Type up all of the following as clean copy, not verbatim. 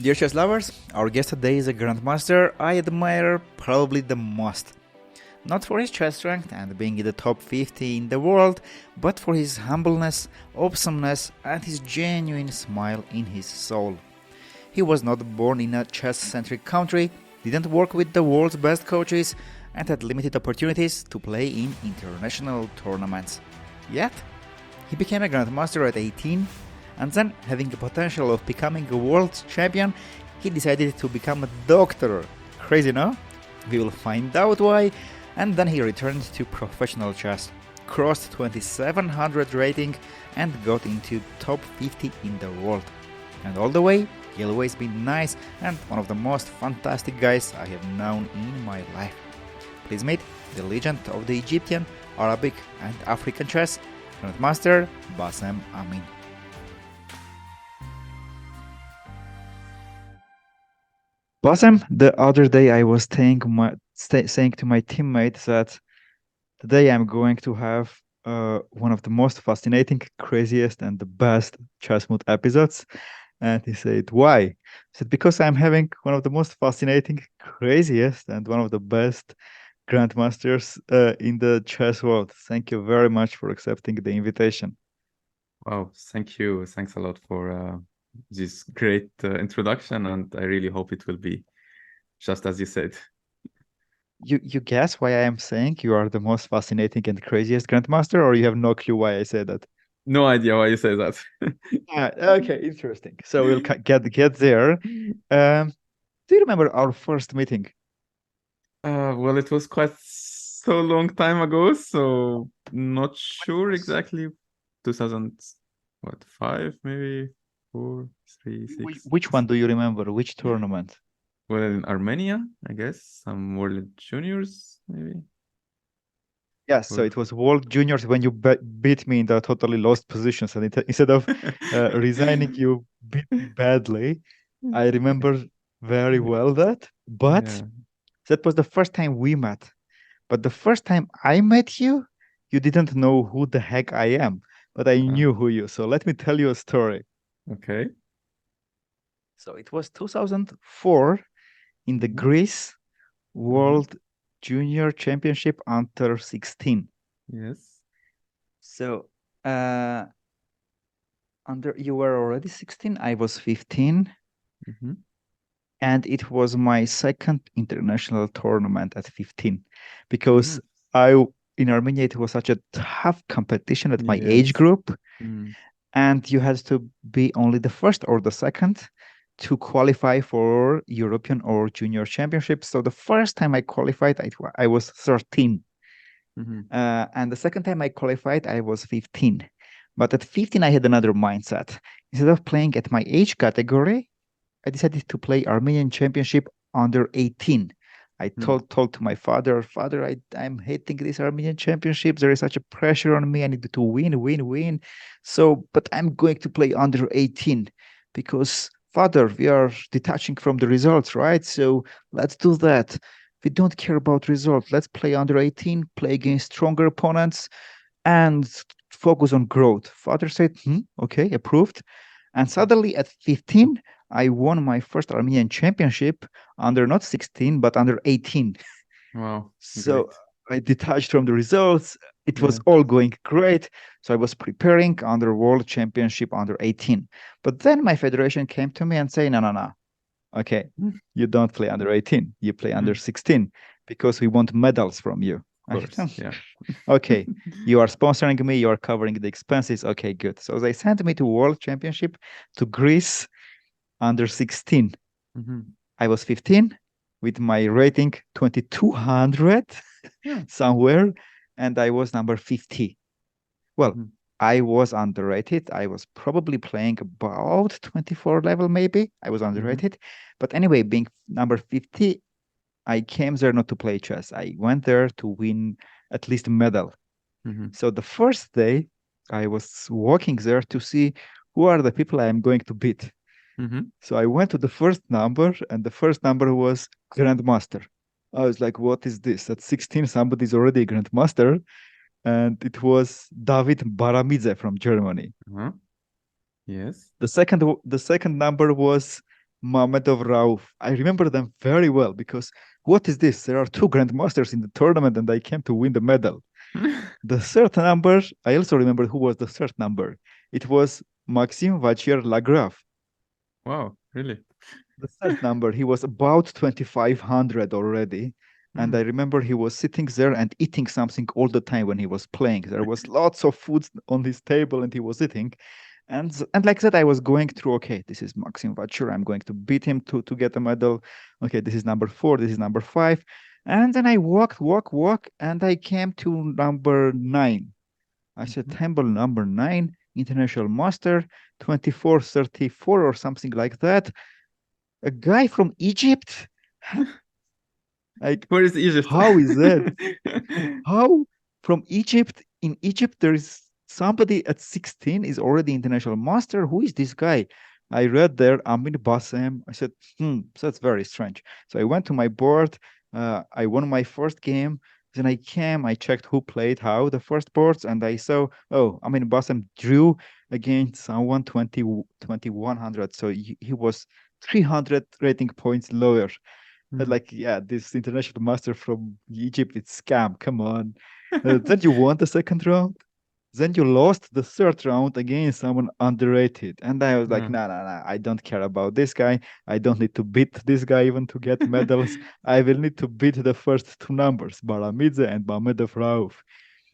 Dear chess lovers, our guest today is a grandmaster I admire probably the most. Not for his chess strength and being in the top 50 in the world, but for his humbleness, awesomeness, and his genuine smile in his soul. He was not born in a chess-centric country, didn't work with the world's best coaches, and had limited opportunities to play in international tournaments. Yet, he became a grandmaster at 18, and then, having the potential of becoming a world champion, he decided to become a doctor. Crazy, no? We will find out why. And then he returned to professional chess, crossed 2700 rating, and got into top 50 in the world. And all the way, he always been nice and one of the most fantastic guys I have known in my life. Please meet the legend of the Egyptian, Arabic, and African chess, Grandmaster Bassem Amin. Bassem, the other day I was saying to my teammates that today I'm going to have one of the most fascinating, craziest, and the best chess mood episodes. And he said, "Why?" I said, "Because I'm having one of the most fascinating, craziest, and one of the best grandmasters in the chess world. Thank you very much for accepting the invitation." Wow, thank you. Thanks a lot for this great introduction, and I really hope it will be just as you said. You guess why I am saying you are the most fascinating and craziest grandmaster, or you have no clue why I say that? No idea why you say that. Okay, interesting. So we'll get there. Do you remember our first meeting? Well, it was quite so long time ago, so not When it sure was exactly. 2000, what, five, maybe four, three, six. which one do you remember? Which tournament? Well, in Armenia, I guess, some World Juniors, maybe. Yes, so Or... it was World Juniors when you beat me in the totally lost positions, and instead of resigning, you beat me badly. I remember very well that, but Yeah. that was the first time we met. But the first time I met you, you didn't know who the heck I am, but I Uh, knew who you. So let me tell you a story. okay. So it was 2004 in the Mhm. Greece Mhm. World Junior Championship under 16. Yes. So uh, under you were already 16, I was 15, Mhm. and it was my second international tournament at 15 because Mhm. I in Armenia it was such a tough competition at my age Yes. group, Mm. and you had to be only the first or the second to qualify for European or Junior Championships. So the first time I qualified, I was 13. Mhm. And the second time I qualified, I was 15. But at 15, I had another mindset. Instead of playing at my age category, I decided to play Armenian Championship under 18. I Mm. told to my father, Father, I'm hating this Armenian Championship. There is such a pressure on me. I need to win, win, win. So, but I'm going to play under 18 because, Father, we are detaching from the results, right? So let's do that. We don't care about results. Let's play under 18, play against stronger opponents, and focus on growth. Father said, okay, approved. And suddenly at 15, I won my first Armenian championship under not 16, but under 18. Wow. So Great. I detached from the results. It was Yeah. all going great. So I was preparing under World Championship under 18. But then my federation came to me and say, no, no, no. Okay, Mm. you don't play under 18. You play under Mm. 16 because we want medals from you. Of course. Yeah. Okay, you are sponsoring me, you are covering the expenses. Okay, good. So they sent me to World Championship to Greece under 16. Mhm. I was 15 with my rating 2200 Yeah. somewhere, and I was number 50. Well, Mhm. I was underrated. I was probably playing about 24 level, maybe. I was Mhm. underrated. But anyway, being number 50, I came there not to play chess. I went there to win at least a medal. Mhm. So the first day, I was walking there to see who are the people I am going to beat. Mhm. So I went to the first number, and the first number was Grandmaster. I was like, what is this? At 16, somebody's already a Grandmaster. And it was David Baramidze from Germany. Uh-huh. Yes. The second number was Mamedov Rauf. I remember them very well because what is this? There are two grandmasters in the tournament and I came to win the medal. The third number, I also remember who was the third number. It was Maxime Vachier-Lagrave. Wow, really? The third number, he was about 2500 already. And I Mm. remember he was sitting there and eating something all the time when he was playing. There was lots of food on his table and he was eating. And like that, I was going through, okay, this is Maxim Vachur. I'm going to beat him to get a medal. Okay, this is number 4, this is number 5. And then I walk, and I came to number 9. I said, Mhm. table number 9, international master, 2434 or something like that. A guy from Egypt? Like, Where is Egypt? how is that? How from Egypt? In Egypt, there is somebody at 16 is already international master. Who is this guy? I read there, Amin Bassem. I said, that's very strange. So I went to my board. I won my first game. Then I came, I checked who played how the first boards, and I saw, oh, Amin Bassem drew against someone 2100. So he was 300 rating points lower. But Mm. like, yeah, this international master from Egypt, it's scam. Come on. Then you won the second round. Then you lost the third round against someone underrated. And I was like, Yeah. no, no, no, I don't care about this guy. I don't need to beat this guy even to get medals. I will need to beat the first two numbers, Baramidze and Mamedov Rauf.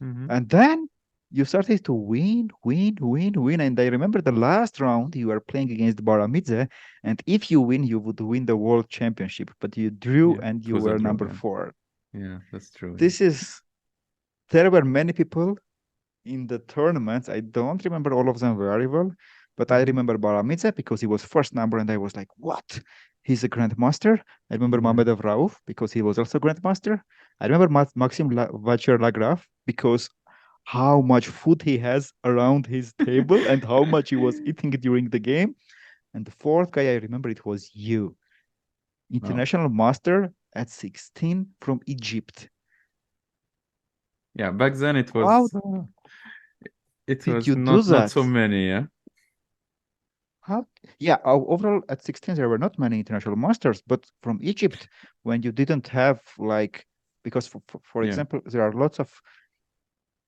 Mhm. And then you started to win. And I remember the last round you were playing against Baramidze. And if you win, you would win the world championship. But you drew Yeah, and it you was a were draw. number Yeah, 4. yeah, that's true. Yeah. This is, there were many people in the tournaments. I don't remember all of them very well, but I Mhm. remember Baramidze because he was first number. And I was like, what? He's a grandmaster. I remember Yeah. Mamedov Rauf because he was also grandmaster. I remember Maxim Vacher-Lagrave because how much food he has around his table and how much he was eating during the game. And the fourth guy, I remember it was you, Wow. international master at 16 from Egypt. Yeah, back then How it did was you do not that? so many. Yeah. How? Yeah, overall at 16 there were not many international masters, but from Egypt, when you didn't have like, because for Yeah. example, there are lots of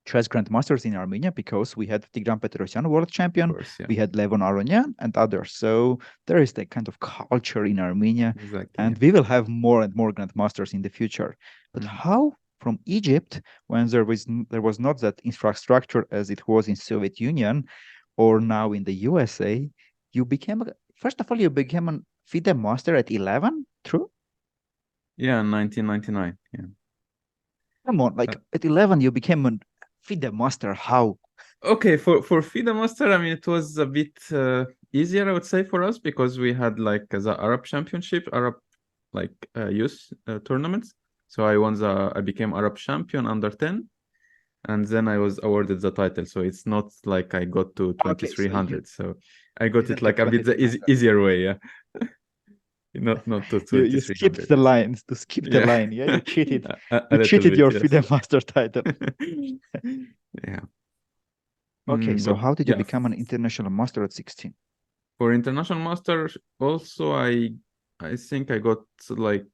chess grandmasters in Armenia because we had Tigran Petrosyan, world Of champion, course. Yeah. we had Levon Aronyan and others. So there is that kind of culture in Armenia, Exactly. and Yeah. we will have more and more grandmasters in the future. But Mhm. how from Egypt, when there was not that infrastructure as it was in Soviet Union or now in the USA, you became first of all you became an FIDE master at 11. True? Yeah, 1999. Yeah. Come on, Uh, like at 11 you became a FIDE master. How? okay, for FIDE Master, I mean, it was a bit easier, I would say, for us because we had like the Arab Championship, Arab like youth tournaments. So I became Arab champion under 10, and then I was awarded the title. So it's not like I got to Okay, so you 2300. So I got it didn't get like a bit the 2300. easier way, yeah. Not to You skipped 2300. the lines to skip the Yeah. line. Yeah, you cheated. A You little cheated bit, your yes. FIDE master title. Yeah. Okay, so But how did you yeah, become an international master at 16? for international master also I think I got like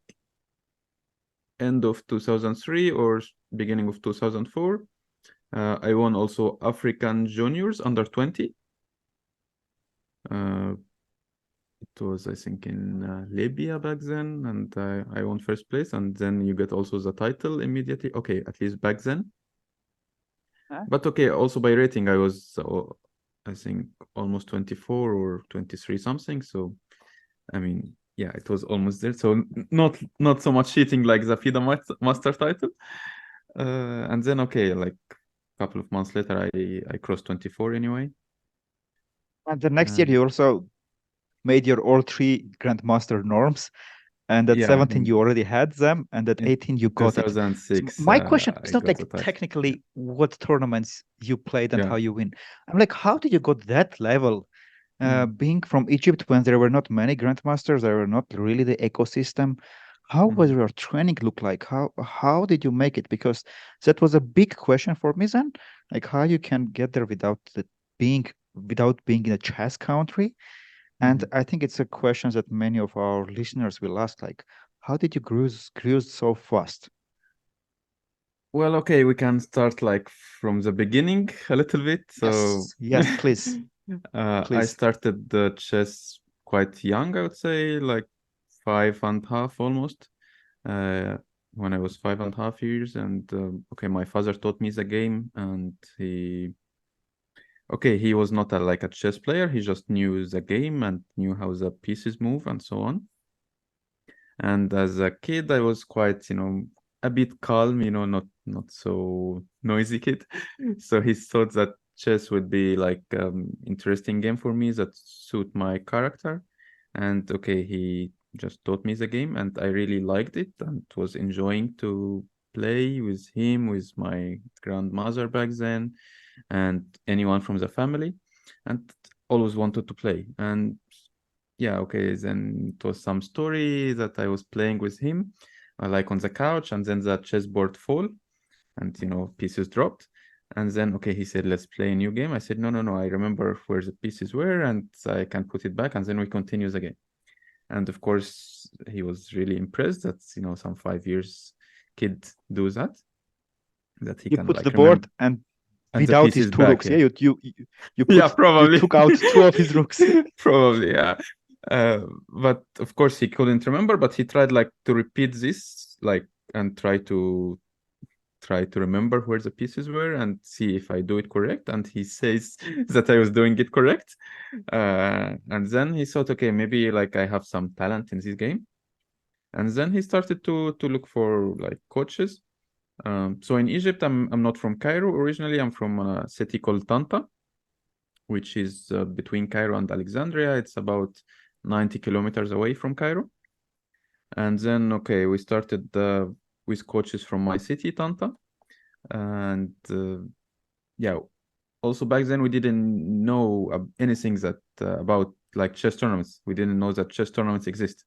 end of 2003 or beginning of 2004. I won also African juniors under 20. Uh, it was I think in Libya back then, and I won first place, and then you get also the title immediately. Okay, at least back then. Huh? But okay, also by rating I was I think almost 24 or 23 something. So I mean, yeah, it was almost there. So not so much cheating like the FIDE master title. And then okay, like a couple of months later, I crossed 24 anyway. And the next year And you also made your all three grandmaster norms. And at yeah, 17 you already had them, and at in 18 you got it. So 2006, my question is I not got like the title. Yeah, technically what tournaments you played and yeah. how you win. I'm like, how did you got that level? Mm. Being from Egypt when there were not many grandmasters, there were not really the ecosystem. How was Mhm. your training look like? How did you make it? Because that was a big question for me then. Like how you can get there without being in a chess country. And I think it's a question that many of our listeners will ask, like, how did you cruise so fast? Well, okay, we can start like from the beginning a little bit. So, Yes, please, I please. started the chess quite young, I would say, like 5.5 almost, uh, when I was 5.5 years. And okay, my father taught me the game, and he was not like a chess player. He just knew the game and knew how the pieces move and so on. And as a kid, I was quite, a bit calm, not so noisy kid. So he thought that chess would be like interesting game for me that suit my character. And okay, he just taught me the game, and I really liked it and was enjoying to play with him, with my grandmother back then, and anyone from the family, and always wanted to play. And yeah, okay, then it was some story that I was playing with him, like on the couch, and then the chessboard fall, and pieces dropped. And then okay, he said, let's play a new game. I said, no, no, no, I remember where the pieces were, and I can put it back, and then we continue the game. And of course, he was really impressed that some 5 years kid do that he You can put the like remember, board and and the without his pieces two back. rooks. Yeah, Yeah, you yeah, put you probably. took out two of his rooks. Probably, yeah. But of course he couldn't remember, but he tried like to repeat this, like, and try to remember where the pieces were and see if I do it correct. And he says that I was doing it correct. And then he thought, okay, maybe like I have some talent in this game. And then he started to look for like coaches. So in Egypt, I'm not from Cairo originally. I'm from a city called Tanta, which is between Cairo and Alexandria. It's about 90 kilometers away from Cairo. And then, okay, we started with coaches from my city, Tanta. And yeah, also back then we didn't know anything that about like chess tournaments. We didn't know that chess tournaments exist.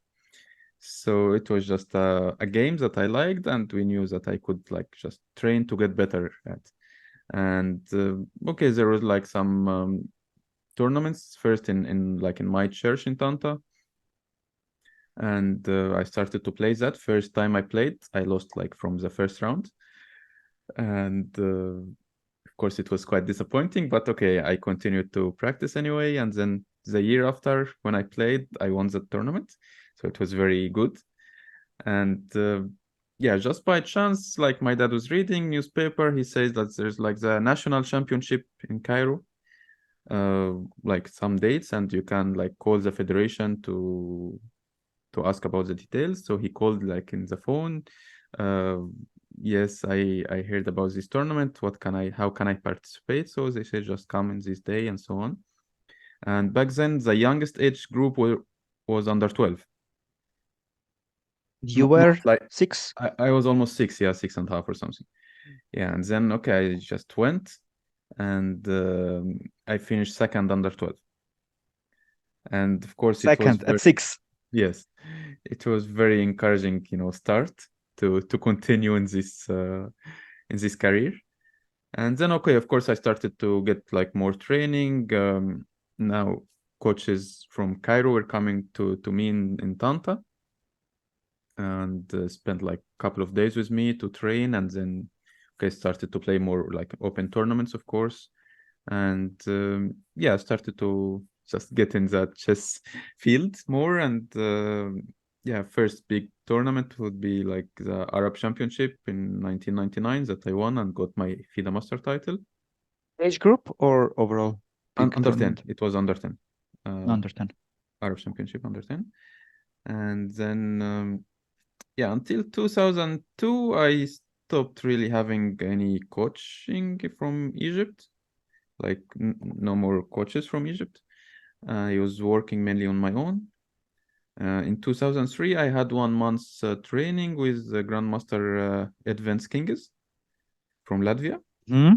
So it was just a game that I liked, and we knew that I could like just train to get better at. And okay, there was like some tournaments first in like in my church in Tanta, and I started to play that. First time I played, I lost like from the first round, and of course it was quite disappointing. But okay, I continued to practice anyway, and then the year after when I played, I won the tournament, so it was very good. And yeah, just by chance, like my dad was reading newspaper, he says that there's like the national championship in Cairo, like some dates, and you can like call the federation to ask about the details. So he called like in the phone. Uh, yes, I heard about this tournament. How can I participate? So they said just come in this day and so on. And back then, the youngest age group was under 12. You Not were like 6. I was almost 6, yeah, 6.5 or something. Yeah, and then okay, I just went, and I finished second under 12. And of course, it was Second at very, 6. yes, it was very encouraging, start to continue in this career. And then okay, of course, I started to get like more training. Now coaches from Cairo were coming to me in Tanta, and spent like a couple of days with me to train, and then okay, started to play more like open tournaments, of course. And yeah, started to just get in the chess field more. And yeah, first big tournament would be like the Arab Championship in 1999 that I won and got my FIDE Master title. Age group or overall big Under 10, tournament? it was under 10. uh, Understand. Arab Championship under 10. And then yeah, until 2002, I stopped really having any coaching from Egypt, like no more coaches from Egypt. I was working mainly on my own. In 2003, I had 1 month's training with Grandmaster Edvin Skingis from Latvia. Hmm.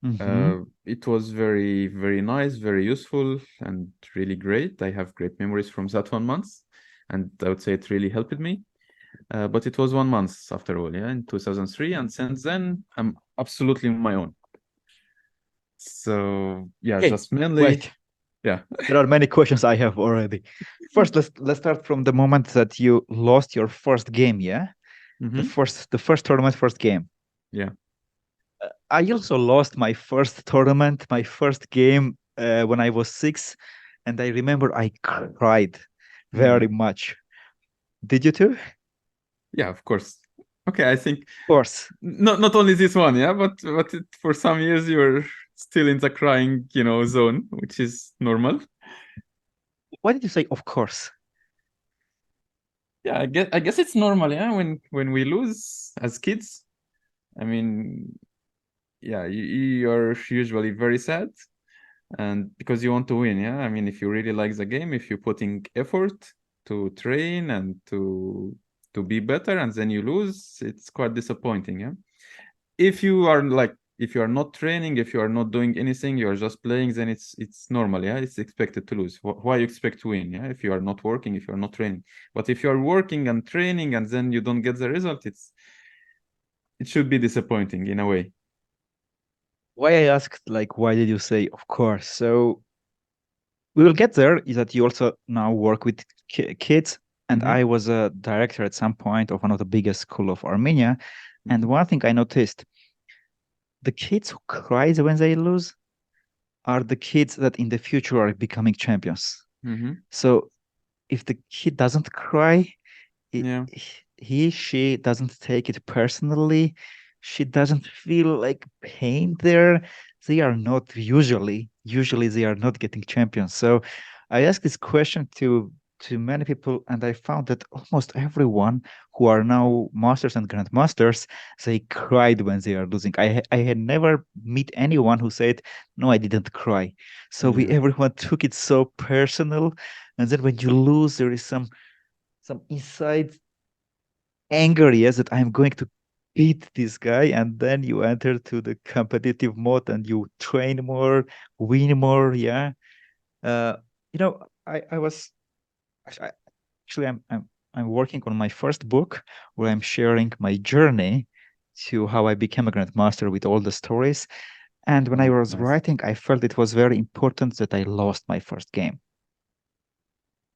Hmm. It was very, very nice, very useful, and really great. I have great memories from that 1 month, and I would say it really helped me. But it was 1 month after all, yeah, in 2003, and since then I'm absolutely on my own. So yeah, Okay, just mainly wait. Yeah. There are many questions I have already. First, let's start from the moment that you lost your first game, yeah? Hmm. The first tournament, first game. Yeah. I also lost my first tournament, my first game when I was 6, and I remember I cried very Mm. much. Did you too? Of Yeah, of course. Okay, I think course. not only this one, yeah, but for some years you're still in the crying, zone, which is normal. Why did you say of course? Yeah, I guess it's normal, yeah, when we lose as kids. I mean, yeah, you're usually very sad, and because you want to win, yeah. I mean, if you really like the game, if you're putting effort to train and to be better, and then you lose, it's quite disappointing, yeah. If you are not training, if you are not doing anything, you are just playing, then it's normal, yeah. It's expected to lose. Why you expect to win, yeah, if you are not working, if you are not training. But if you are working and training and then you don't get the result, it should be disappointing in a way. Why I asked, like, why did you say of course? So we will get there. Is that you also now work with kids, and Mm-hmm. I was a director at some point of one of the biggest school of Armenia, and Mm-hmm. one thing I noticed: the kids who cries when they lose are the kids that in the future are becoming champions. Mm-hmm. So if the kid doesn't cry, it, Yeah. she doesn't take it personally. She doesn't feel like pain there. They are not usually they are not getting champions. So I asked this question to many people, and I found that almost everyone who are now masters and grandmasters, they cried when they are losing. I had never met anyone who said, "No, I didn't cry." So we Yeah. everyone took it so personal, and then when you lose, there is some inside anger, yes, that I'm going to beat this guy, and then you enter to the competitive mode and you train more, win more, yeah. Uh, I was I, actually I'm working on my first book where I'm sharing my journey to how I became a grandmaster with all the stories. And when I Oh, was nice. writing, I felt it was very important that I lost my first game.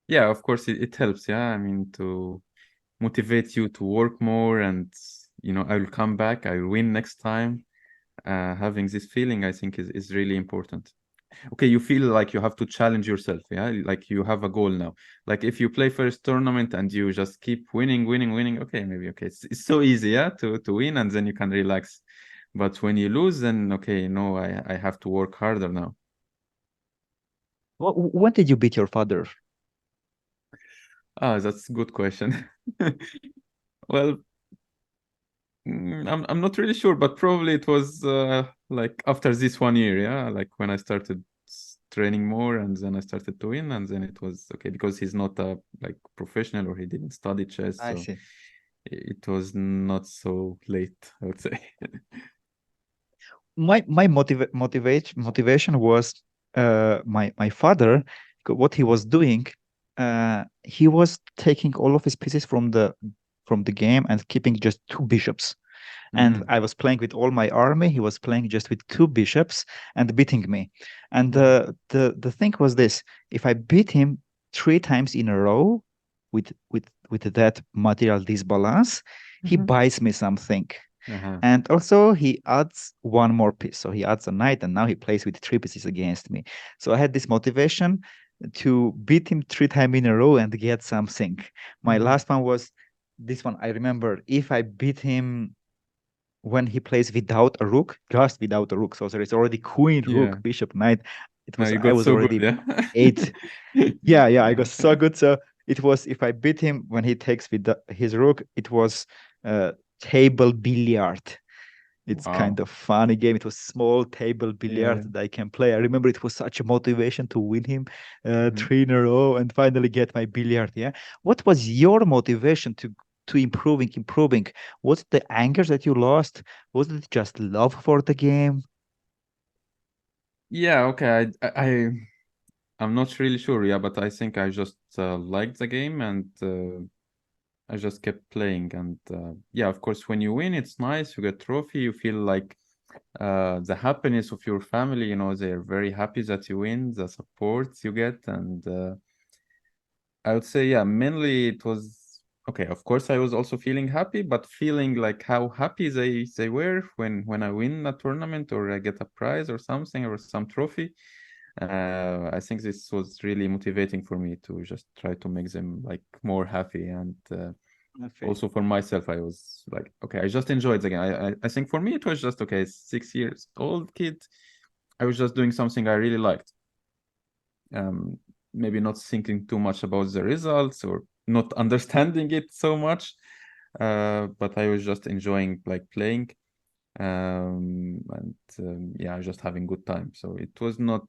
Yeah, of course it helps, yeah. I mean, to motivate you to work more, and I will come back, I will win next time. Having this feeling, I think, is really important. Okay, you feel like you have to challenge yourself, yeah, like you have a goal now. Like if you play first tournament and you just keep winning, winning, winning, okay, maybe okay, it's so easy, yeah, to win, and then you can relax. But when you lose, then okay, no, I have to work harder now. When did you beat your father? Ah, that's a good question. Well, I'm not really sure, but probably it was like after this one year, yeah, like when I started training more, and then I started to win, and then it was okay because he's not a like professional, or he didn't study chess, I so see. it was not so late, I would say. My motivation was my father. What he was doing, he was taking all of his pieces from the game and keeping just two bishops. And Hmm. I was playing with all my army. He was playing just with two bishops and beating me. And Wow. the thing was this: if I beat him 3 times in a row with that material disbalance, he Hmm. buys me something. Uh-huh. And also he adds one more piece. So he adds a knight, and now he plays with three pieces against me. So I had this motivation to beat him 3 times in a row and get something. My Hmm. last one was this one. I remember if I beat him when he plays without a rook, just without a rook. So there is already queen, rook, Yeah. bishop, knight. Now you I got was so good, already yeah. eight. Yeah, I got Yeah. so good. So it was if I beat him when he takes with his rook, it was uh, table billiard. It's kind Wow. of funny game. It was small table billiard Yeah. that I can play. I remember it was such a motivation to win him Hmm. 3 in a row and finally get my billiard. Yeah. What was your motivation to improving? Was it the anger that you lost? Was it just love for the game? Yeah, okay. I'm not really sure, yeah, but I think I just liked the game, and I just kept playing. And yeah, of course, when you win, it's nice. You get trophy. You feel like the happiness of your family, you know, they're very happy that you win, the support you get, and I would say, yeah, mainly it was okay. Of course, I was also feeling happy, but feeling like how happy they were when I win a tournament or I get a prize or something or some trophy. I think this was really motivating for me to just try to make them like more happy, and Okay. also for myself, I was like, okay, I just enjoyed the game. I think for me it was just okay, 6 years old kid. I was just doing something I really liked. Um, Maybe not thinking too much about the results or not understanding it so much, but I was just enjoying like playing, and yeah, just having good time. So it was not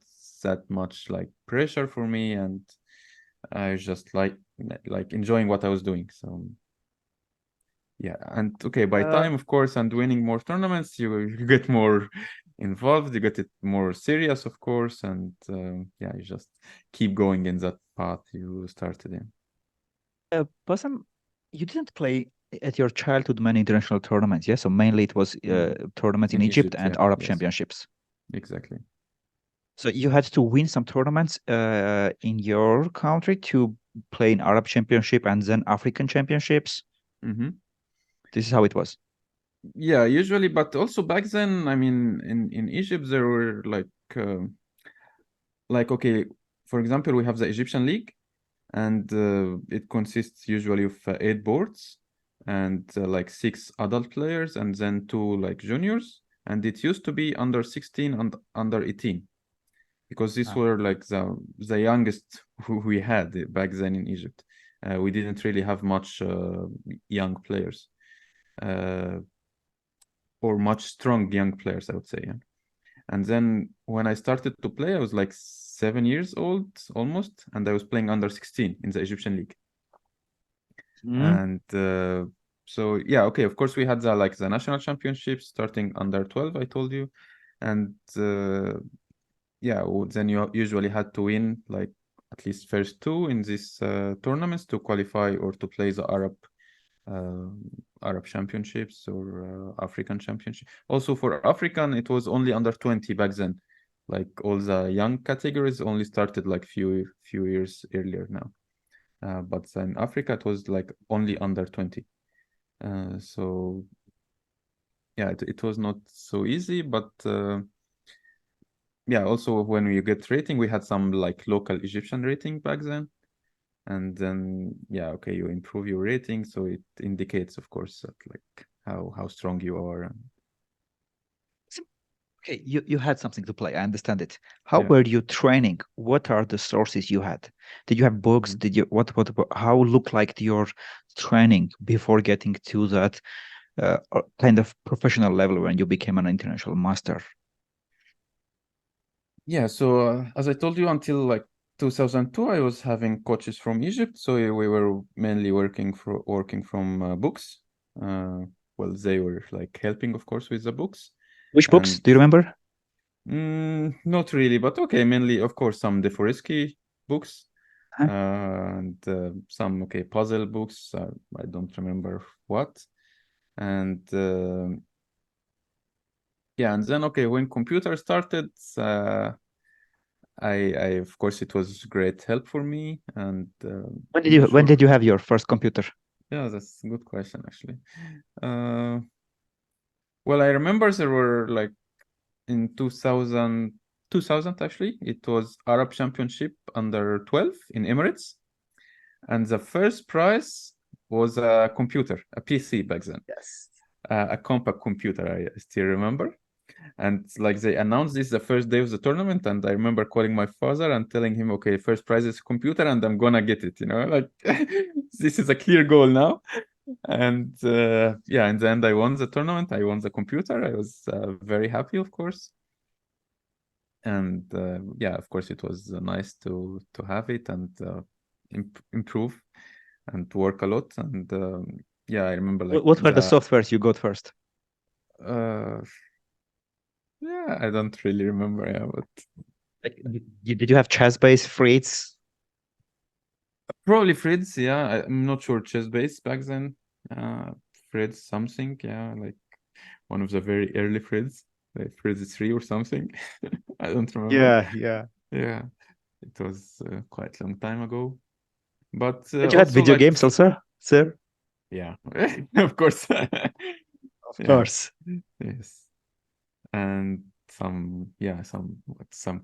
that much like pressure for me, and I was just like enjoying what I was doing. So yeah, and okay, by Uh, time, of course, and winning more tournaments, you get more involved, you get it more serious, of course, and yeah, you just keep going in that path you started in. Bassem, you didn't play at your childhood many international tournaments, yes? So mainly it was Mm. tournaments in In Egypt Egypt, and yeah, Arab yes, championships. exactly. So you had to win some tournaments in your country to play in Arab championship and then African championships. Hmm. This is how it was. Yeah, usually, but also back then, I mean, in Egypt, there were like okay, for example, we have the Egyptian League, and it consists usually of 8 boards and like 6 adult players and then 2 like juniors. And it used to be under 16 and under 18 because these Ah. were like the youngest who we had back then in Egypt. We didn't really have much young players, uh, or much strong young players, I would say. Yeah. And then when I started to play, I was like 7 years old almost, and I was playing under 16 in the Egyptian League. Mm. And so yeah, okay, of course we had the national championships starting under 12, I told you. And yeah, then you usually had to win like at least first 2 in these tournaments to qualify or to play the uh, Arab championships or African championship. Also for African, it was only under 20 back then. Like all the young categories only started like few years earlier now. But in Africa, it was like only under 20. So yeah, it was not so easy, but yeah, also when we get rating, we had some like local Egyptian rating back then. And then yeah, okay, you improve your rating, so it indicates, of course, that like how strong you are. Okay, you had something to play. I understand it. How Yeah. were you training? What are the sources you had? Did you have books? Mhm. Did you how looked like your training before getting to that kind of professional level when you became an international master? Yeah, so as I told you, until like 2002, I was having coaches from Egypt, so we were mainly working from books. Uh, well, they were like helping, of course, with the books, Which books? and Do you remember? not really, but okay, mainly, of course, some Deforesky books, Huh? and some okay puzzle books. I don't remember what, and yeah, and then okay, when computer started, I of course it was great help for me, and I'm not When sure. did you have your first computer? Yeah, that's a good question actually. Uh, well, I remember there were like in 2000 actually. It was Arab Championship under 12 in Emirates, and the first prize was a computer, a PC back then, Yes. a compact computer. I still remember. And like they announced this the first day of the tournament, and I remember calling my father and telling him, okay, first prize is computer and I'm gonna get it, like this is a clear goal now. And yeah, in the end I won the tournament. I won the computer. I was very happy, of course. And yeah, of course it was nice to have it and improve and to work a lot. And yeah, I remember like What were the the softwares you got first? uh yeah, I don't really remember, yeah, but Like, did you have ChessBase, Fritz? probably Fritz, yeah. I'm not sure chess base back then. Uh, Fritz something, yeah, like one of the very early Fritz. like 33 or something. I don't remember. Yeah. Yeah, it was quite a long time ago. But Did you had also video like, games also, sir? yeah, of course. Of Yeah, course. yes. And some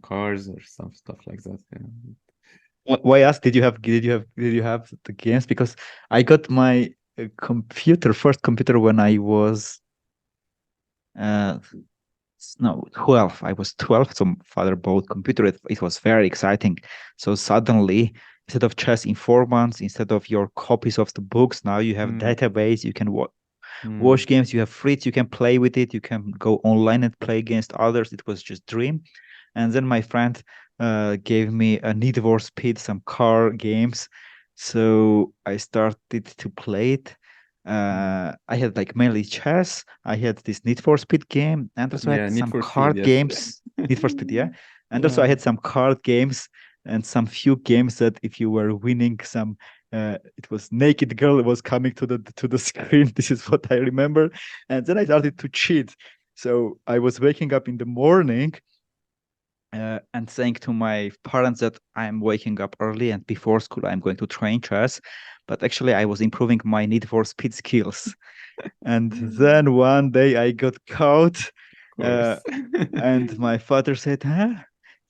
cars or some stuff like that. Yeah. Why ask? Did you have the games? Because I got my first computer when I was uh no 12. I was 12, so father bought computer. It was very exciting. So suddenly, instead of just informants, instead of your copies of the books, now you have Mm, database. You can watch mm, games. You have fridge. You can play with it. You can go online and play against others. It was just dream. And then my friend gave me a Need for Speed, some car games. So I started to play it. mm. I had like mainly chess. I had this Need for Speed game, and also I Yeah, had Need some for Speed, card yes. games. Need for Speed, yeah. And also I Yeah. had some card games and some few games that if you were winning some, it was naked girl was coming to the screen. This is what I remember. And then I started to cheat. So I was waking up in the morning and saying to my parents that I'm waking up early and before school I'm going to train chess. But actually, I was improving my Need for Speed skills. And then one day I got caught, uh, Course. and my father said, "Huh?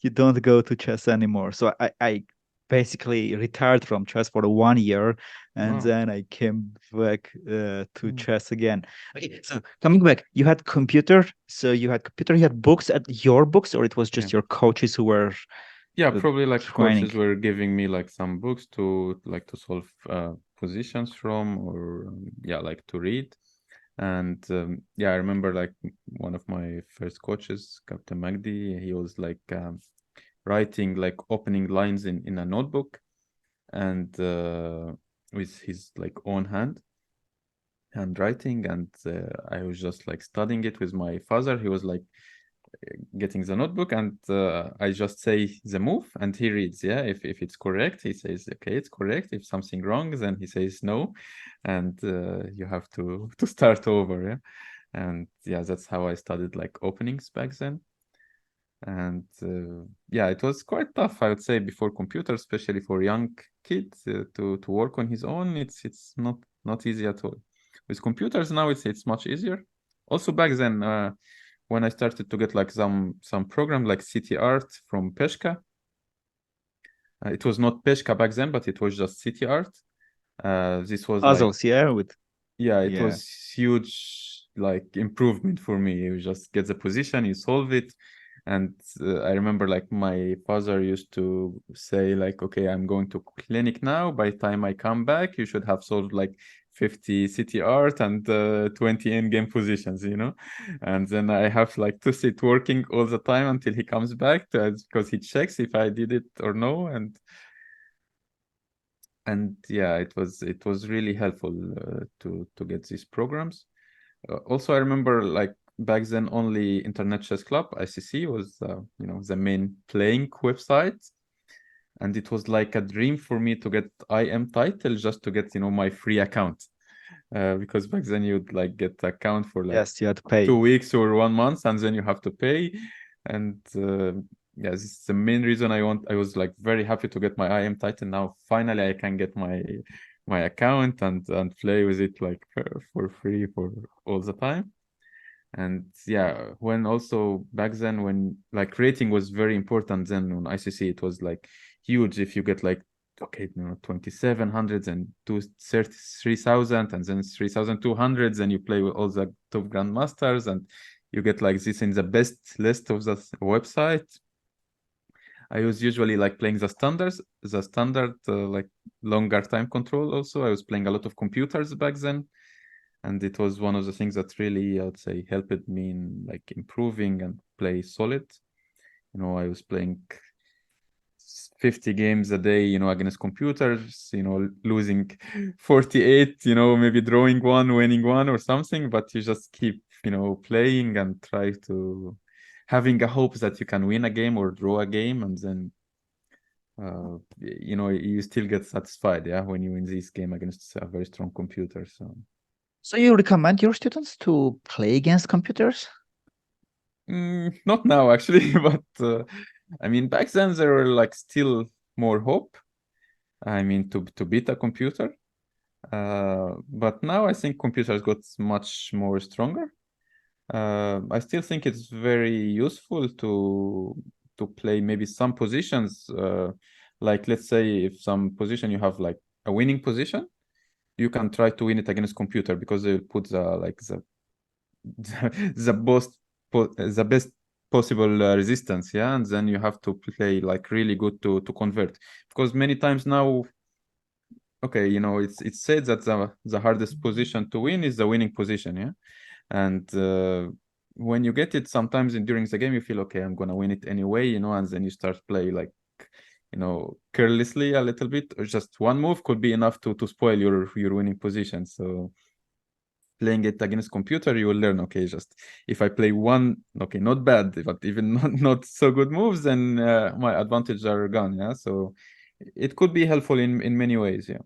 You don't go to chess anymore." So I basically retired from chess for 1 year, and Wow. then I came back to Mm. chess again. Okay, so coming back, you had computer. So you had books at your books, or it was Yeah. just your coaches who were Yeah, uh, probably like training? coaches were giving me like some books to solve positions from, or yeah, like to read. And yeah, I remember like one of my first coaches, Captain Magdi, he was like writing like opening lines in a notebook, and with his like own handwriting, and I was just like studying it with my father. He was like getting the notebook, and I just say the move and he reads. Yeah, if it's correct, he says okay, it's correct. If something wrong, then he says no, and you have to to start over. Yeah, and yeah, that's how I studied like openings back then. And yeah, it was quite tough, I would say, before computers, especially for young kids to work on his own. It's not easy at all. With computers now, it's much easier. Also back then, when I started to get like some program like City Art from Peshka. It was not Peshka back then, but it was just City Art. This was like, Puzzles, yeah, with yeah, it yeah. was huge like improvement for me. You just get the position, you solve it. And I remember like my father used to say like, okay, I'm going to clinic now. By the time I come back, you should have solved like 50 city art and 20 in-game positions, you know? And then I have like to sit working all the time until he comes back because he checks if I did it or no. And yeah, it was really helpful to get these programs. Also, I remember like back then only Internet Chess Club (ICC) was the main playing website, and it was like a dream for me to get IM title just to get my free account. Because back then you'd like get account for like Yes, you had to pay. 2 weeks or 1 month, and then you have to pay. And yeah, this is the main reason I was like very happy to get my IM title. Now finally I can get my account and play with it like for free for all the time. And yeah, when also back then when like rating was very important, then on ICC it was like huge. If you get like, okay, 2700 and 33,000 and then 3200, then you play with all the top grandmasters and you get like this in the best list of the website. I was usually like playing the standard like longer time control. Also, I was playing a lot of computers back then, and it was one of the things that really, I would say, helped me in like improving and play solid. I was playing 50 games a day, against computers, losing 48, maybe drawing one, winning one or something, but you just keep, playing and try to having a hope that you can win a game or draw a game, and then you still get satisfied, yeah, when you win this game against a very strong computer. So So you recommend your students to play against computers? Not now actually, but I mean back then there were like still more hope. I mean to beat a computer. But now I think computers got much more stronger. I still think it's very useful to play maybe some positions. Like let's say if some position you have like a winning position, you can try to win it against computer because they'll put the best possible resistance, yeah, and then you have to play like really good to convert, because many times now, okay, you know, it's said that the hardest position to win is the winning position, yeah, and when you get it, sometimes during the game you feel okay, I'm gonna win it anyway, you know, and then you start play like, you know, carelessly a little bit, or just one move could be enough to spoil your winning position. So playing it against computer, you will learn, okay, just if I play one, okay, not bad, but even not so good moves, then my advantages are gone, yeah. So it could be helpful in many ways, yeah.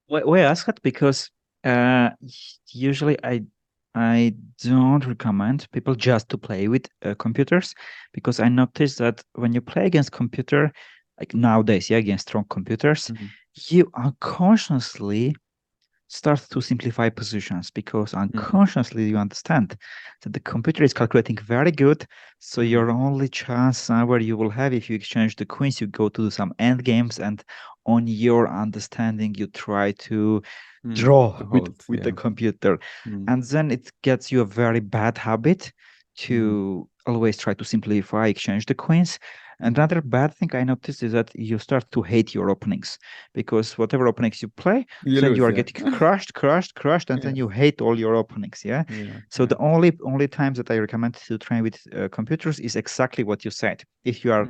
We ask that because uh, usually I don't recommend people just to play with computers, because I noticed that when you play against computer, like nowadays, yeah, against strong computers, you unconsciously start to simplify positions, because unconsciously you understand that the computer is calculating very good. So your only chance where you will have, if you exchange the queens, you go to do some end games, and on your understanding you try to draw To with hold, the yeah. computer. And then it gets you a very bad habit to always try to simplify, exchange the queens. And another bad thing I noticed is that you start to hate your openings, because whatever openings you play, You then you lose, are yeah. getting crushed, and then Yeah. you hate all your openings. Yeah. Yeah, So the only times that I recommend to train with computers is exactly what you said. If you are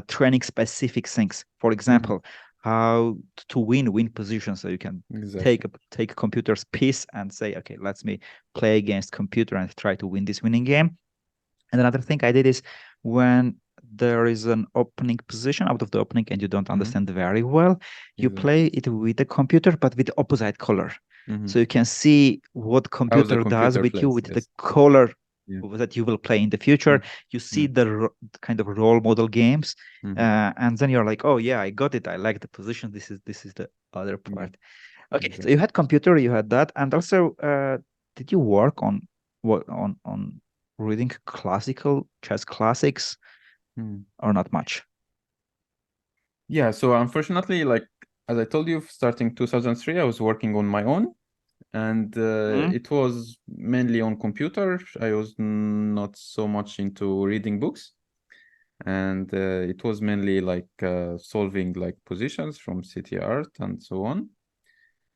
training specific things, for example, how to win positions, so you can exactly. take a computer's piece and say, okay, let's me play against computer and try to win this winning game. And another thing I did is, when there is an opening position out of the opening and you don't understand very well, you play it with the computer, but with the opposite color. So you can see what How the computer does computer with you, plays, with the yes. color Yeah. that you will play in the future. You see the kind of role model games, and then you're like, oh yeah, I got it. I like the position. This is the other part. Okay, so you had computer, you had that, and also, did you work on what on reading classical chess classics, or not much? Yeah, so unfortunately, like as I told you, starting 2003, I was working on my own, and it was mainly on computer. I was not so much into reading books, and it was mainly like solving like positions from city art and so on,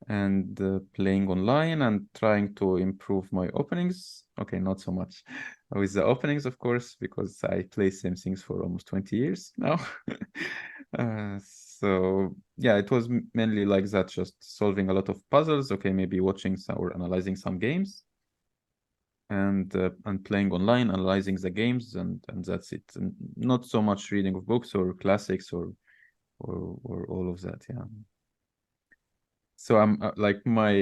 and playing online and trying to improve my openings. Okay, not so much with the openings, of course, because I play same things for almost 20 years now. So yeah, it was mainly like that, just solving a lot of puzzles. Okay, maybe watching some or analyzing some games, and playing online, analyzing the games, and that's it. And not so much reading of books or classics or all of that. Yeah. So I'm like my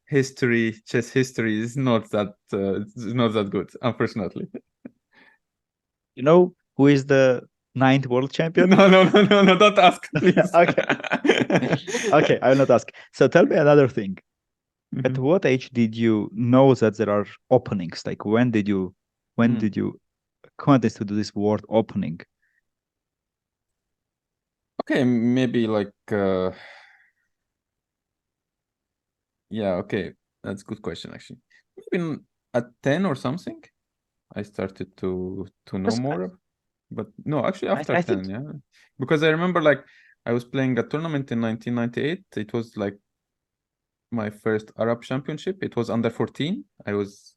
chess history is not that good, unfortunately. You know who is the ninth world champion? No, don't ask, please. Okay. Okay, I will not ask. So tell me another thing. At Mhm. what age did you know that there are openings? Like, when Mm. did you contest to do this word opening? Okay, maybe like yeah, okay. That's a good question actually. Maybe at 10 or something, I started to know Because more. But no, actually after I 10, think, yeah. Because I remember like I was playing a tournament in 1998. It was like my first Arab Championship. It was under 14. I was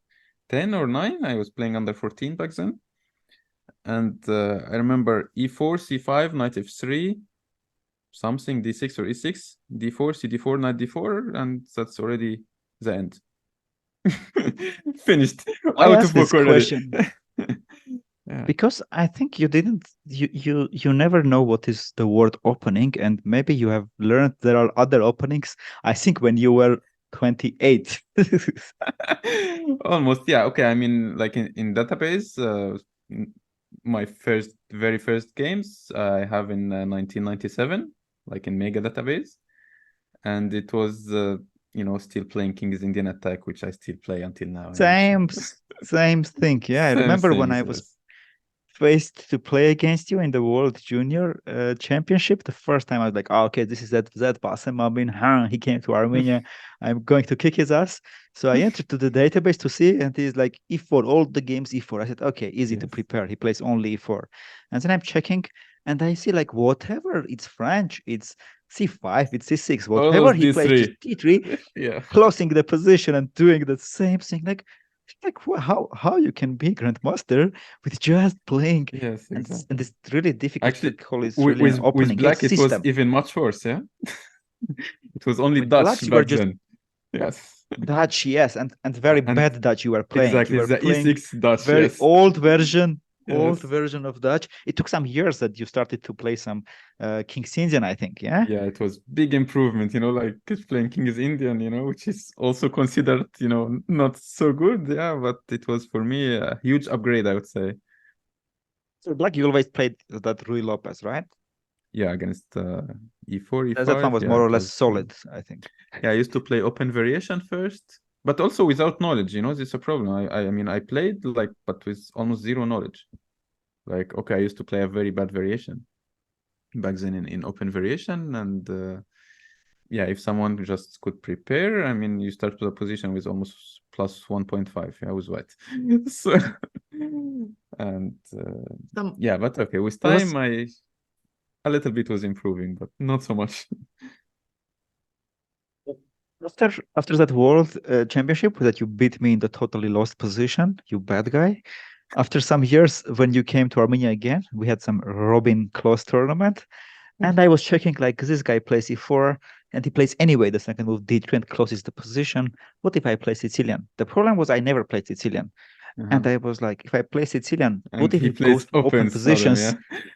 10 or 9. I was playing under 14 back then. And I remember e4, c5, knight f3, something d6 or e6, d4, cd4, knight d4, and that's already the end. Finished. why Out ask of this book already. question? Yeah. Because I think you never know what is the word opening, and maybe you have learned there are other openings. I think when you were 28. Almost, yeah. Okay, I mean, like in database, my very first games I have in 1997, like in Mega Database, and it was still playing King's Indian Attack, which I still play until now. Same, same thing. Yeah, I Same remember when things, I was yes. faced to play against you in the World Junior Championship. The first time I was like, oh, okay, this is that Bassem Amin. He came to Armenia. I'm going to kick his ass. So I entered to the database to see, and he's like E4, all the games E4. I said, okay, easy to Yes. prepare. He plays only E4. And then I'm checking, and I see like whatever, it's French, it's C5, it's C6, whatever Almost he plays, just D3. T3, Yeah. closing the position and doing the same thing. Like how you can be grandmaster with just playing, Yes, and exactly. it's really difficult to Actually, call Australian with opening. Yeah, black, it's it was system. even much worse. Yeah, it was only With blacks, Dutch you were back just then. Yes, Dutch, yes, and very and bad Dutch you were playing. You exactly were the playing E6 Dutch. very Yes, old yes, version of Dutch. It took some years that you started to play some King's Indian, I think. Yeah. yeah. It was big improvement. Like playing King is Indian. Which is also considered not so good. Yeah, but it was for me a huge upgrade, I would say. So black, you always played that Rui Lopez, right? Yeah, against E4, That one E5. was Yeah, more or it less was. solid, I think. Yeah, I used to play open variation first, but also without knowledge. This is a problem. I mean, I played like, but with almost zero knowledge. Like, okay, I used to play a very bad variation back then in open variation, and yeah, if someone just could prepare, I mean, you start to the position with almost plus 1.5. Yeah, I was white. So, and Some yeah, but okay, with there was time, I a little bit was improving, but not so much. after that world championship that you beat me in the totally lost position, you bad guy. After some years, when you came to Armenia again, we had some Robin close tournament, and I was checking like this guy plays E4 and he plays anyway the second move D3 and closes the position. What if I play Sicilian? The problem was I never played Sicilian, Uh-huh. and I was like, if I play Sicilian, what And if he he goes plays to open open sudden, positions,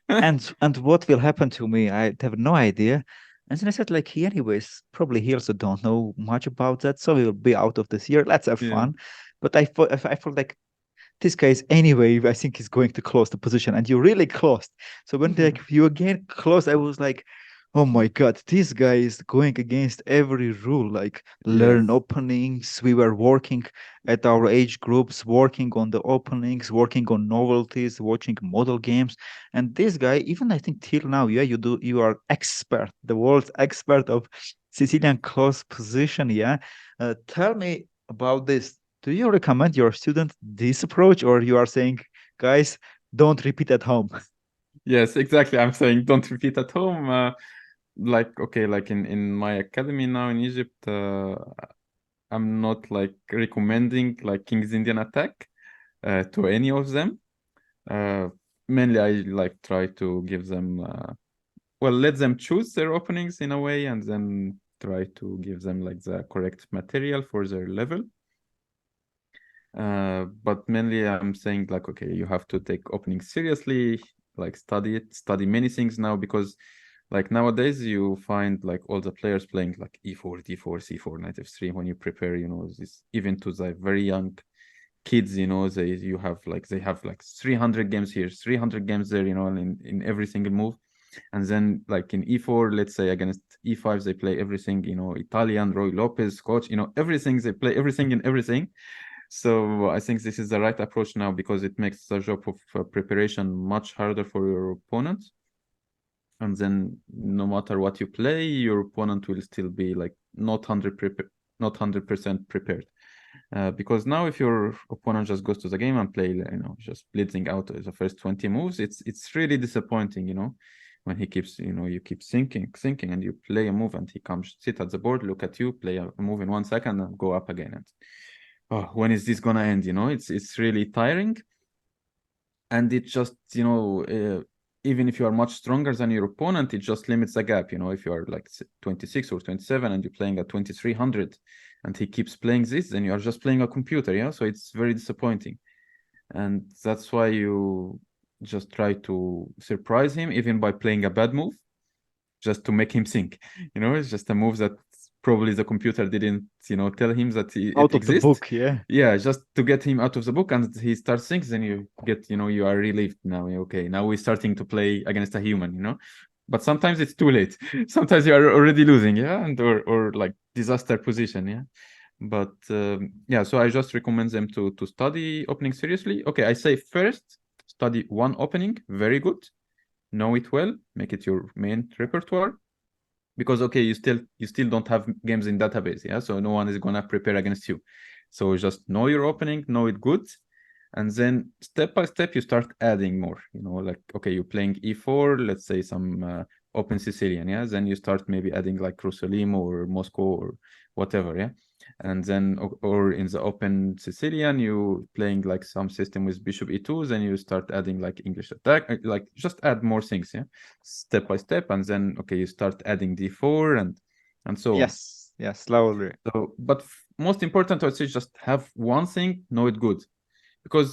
yeah. and what will happen to me? I have no idea. And then I said, like, he anyways, probably he also don't know much about that, so he will be out of this year. Let's have Yeah. fun. But I felt like this guy is anyway, I think he's going to close the position, and you really closed. So when Yeah. like you again closed, I was like, oh my god, this guy is going against every rule. Like learn Yes. openings. We were working at our age groups, working on the openings, working on novelties, watching model games. And this guy, even I think till now, yeah, you are expert, the world's expert of Sicilian close position. Yeah. Tell me about this. Do you recommend your student this approach, or you are saying, guys, don't repeat at home? Yes, exactly. I'm saying don't repeat at home. Like, okay, like in my academy now in Egypt, I'm not like recommending like King's Indian Attack to any of them. Uh, Mainly I like try to give them well, let them choose their openings in a way, and then try to give them like the correct material for their level. But mainly I'm saying like, okay, you have to take opening seriously, like study it, study many things now, because like nowadays you find like all the players playing like E4, D4, C4, knight F3 when you prepare, this even to the very young kids, they have like 300 games here, 300 games there, in every single move. And then like in E4, let's say against E5, they play everything, Italian, Roy Lopez, coach, everything, they play everything and everything. So I think this is the right approach now, because it makes the job of preparation much harder for your opponent. And then no matter what you play, your opponent will still be like not 100% prepared. Because now if your opponent just goes to the game and play, just blitzing out the first 20 moves, it's really disappointing, when he keeps, you keep thinking, and you play a move and he comes sit at the board, look at you, play a move in 1 second and go up again. And oh, when is this gonna end? It's really tiring, and it just even if you are much stronger than your opponent, it just limits the gap. If you are like 26 or 27 and you're playing at 2300, and he keeps playing this, then you are just playing a computer. So it's very disappointing, and that's why you just try to surprise him even by playing a bad move, just to make him think. It's just a move that probably the computer didn't, tell him that Out it of the exists. book, yeah. Yeah, just to get him out of the book, and he starts thinking, then you get, you are relieved now. Okay, now we're starting to play against a human. But sometimes it's too late. Sometimes you are already losing, yeah, and or like disaster position, yeah. But yeah, so I just recommend them to study opening seriously. Okay, I say first study one opening, very good, know it well, make it your main repertoire. Because okay, you still don't have games in database, yeah, so no one is gonna prepare against you. So just know your opening, know it good, and then step by step you start adding more. Like okay, you're playing e4, let's say some open Sicilian, yeah, then you start maybe adding like Hierosolimo or Moscow or whatever, yeah. And then or in the open Sicilian you playing like some system with bishop e2, then you start adding like English attack, like just add more things, yeah, step by step. And then okay, you start adding d4 and so on. Yes, slowly. So but most important, I would say, just have one thing, know it good. Because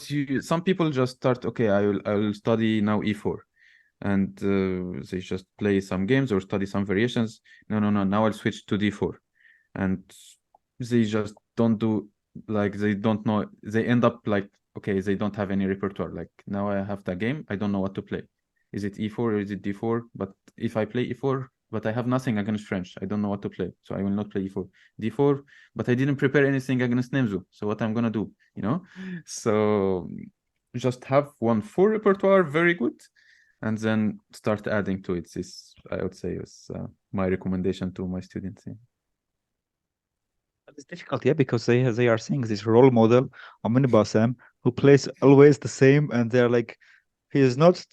some people just start, okay, I will study now e4, and they just play some games or study some variations. No, now I'll switch to d4, and they just don't do, like, they don't know, they end up like, okay, they don't have any repertoire. Like, now I have the game, I don't know what to play. Is it e4 or is it d4? But if I play e4, but I have nothing against French, I don't know what to play, so I will not play e4. d4, but I didn't prepare anything against Nemzu, so what I'm gonna do, So just have one full repertoire, very good, and then start adding to it. This, I would say, is my recommendation to my students. Yeah. It's difficult, yeah, because they are seeing this role model, Amin Bassam, who plays always the same, and they're like, he's not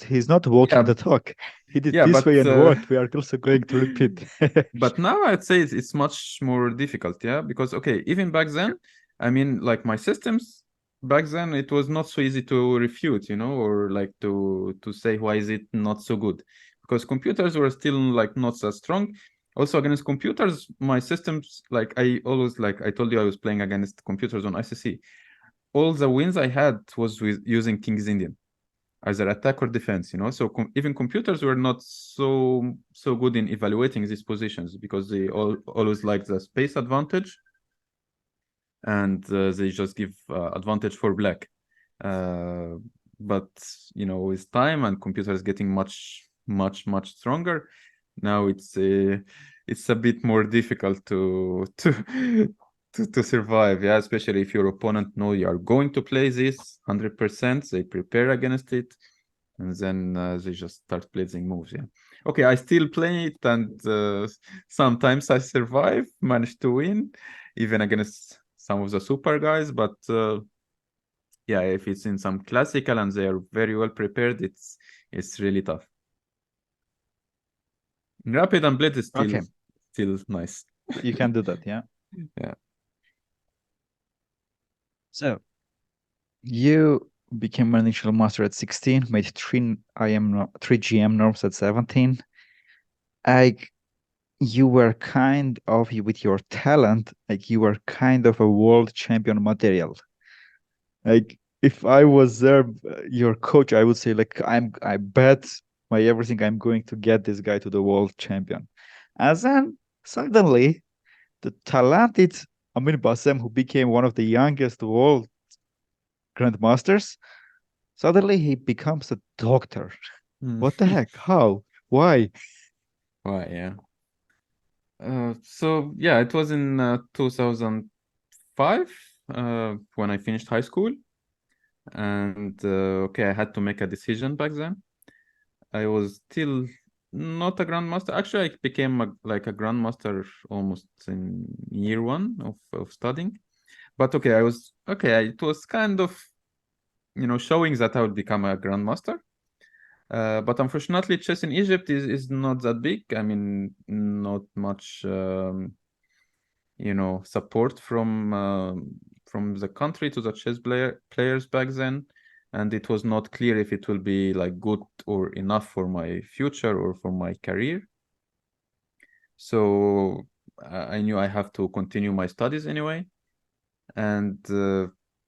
walking Yeah, the talk. He did yeah, this but way, and what? We are also going to repeat. but now I'd say it's much more difficult, yeah, because okay, even back then, I mean, like my systems back then, it was not so easy to refute, or like to say why is it not so good, because computers were still like not so strong. Also against computers, my systems, like I always, like I told you, I was playing against computers on ICC. All the wins I had was with using King's Indian, either attack or defense. So even computers were not so good in evaluating these positions, because they always like the space advantage, and they just give advantage for black. But with time and computers getting much stronger, now it's a bit more difficult to survive, yeah, especially if your opponent know you are going to play this 100%, they prepare against it, and then they just start placing moves. Yeah, okay, I still play it, and sometimes I survive, manage to win even against some of the super guys, but yeah, if it's in some classical and they are very well prepared, it's really tough. Rapid and blade is still nice. You can do that, yeah. Yeah. So you became an initial master at 16, made three GM norms at 17. You were kind of, with your talent, like you were kind of a world champion material. Like if I was there, your coach, I would say like I bet my everything I'm going to get this guy to the world champion. And then suddenly the talented Amin Bassem, who became one of the youngest world grandmasters, suddenly he becomes a doctor. What the heck? How? Why? Why? Yeah. So yeah, it was in 2005 when I finished high school, and okay, I had to make a decision back then. I was still not a grandmaster. Actually, I became like a grandmaster almost in year one of studying. But okay, it was kind of showing that I would become a grandmaster. But unfortunately, chess in Egypt is not that big. I mean, not much support from the country to the chess players back then, and it was not clear if it will be like good or enough for my future or for my career. So I knew I have to continue my studies anyway, and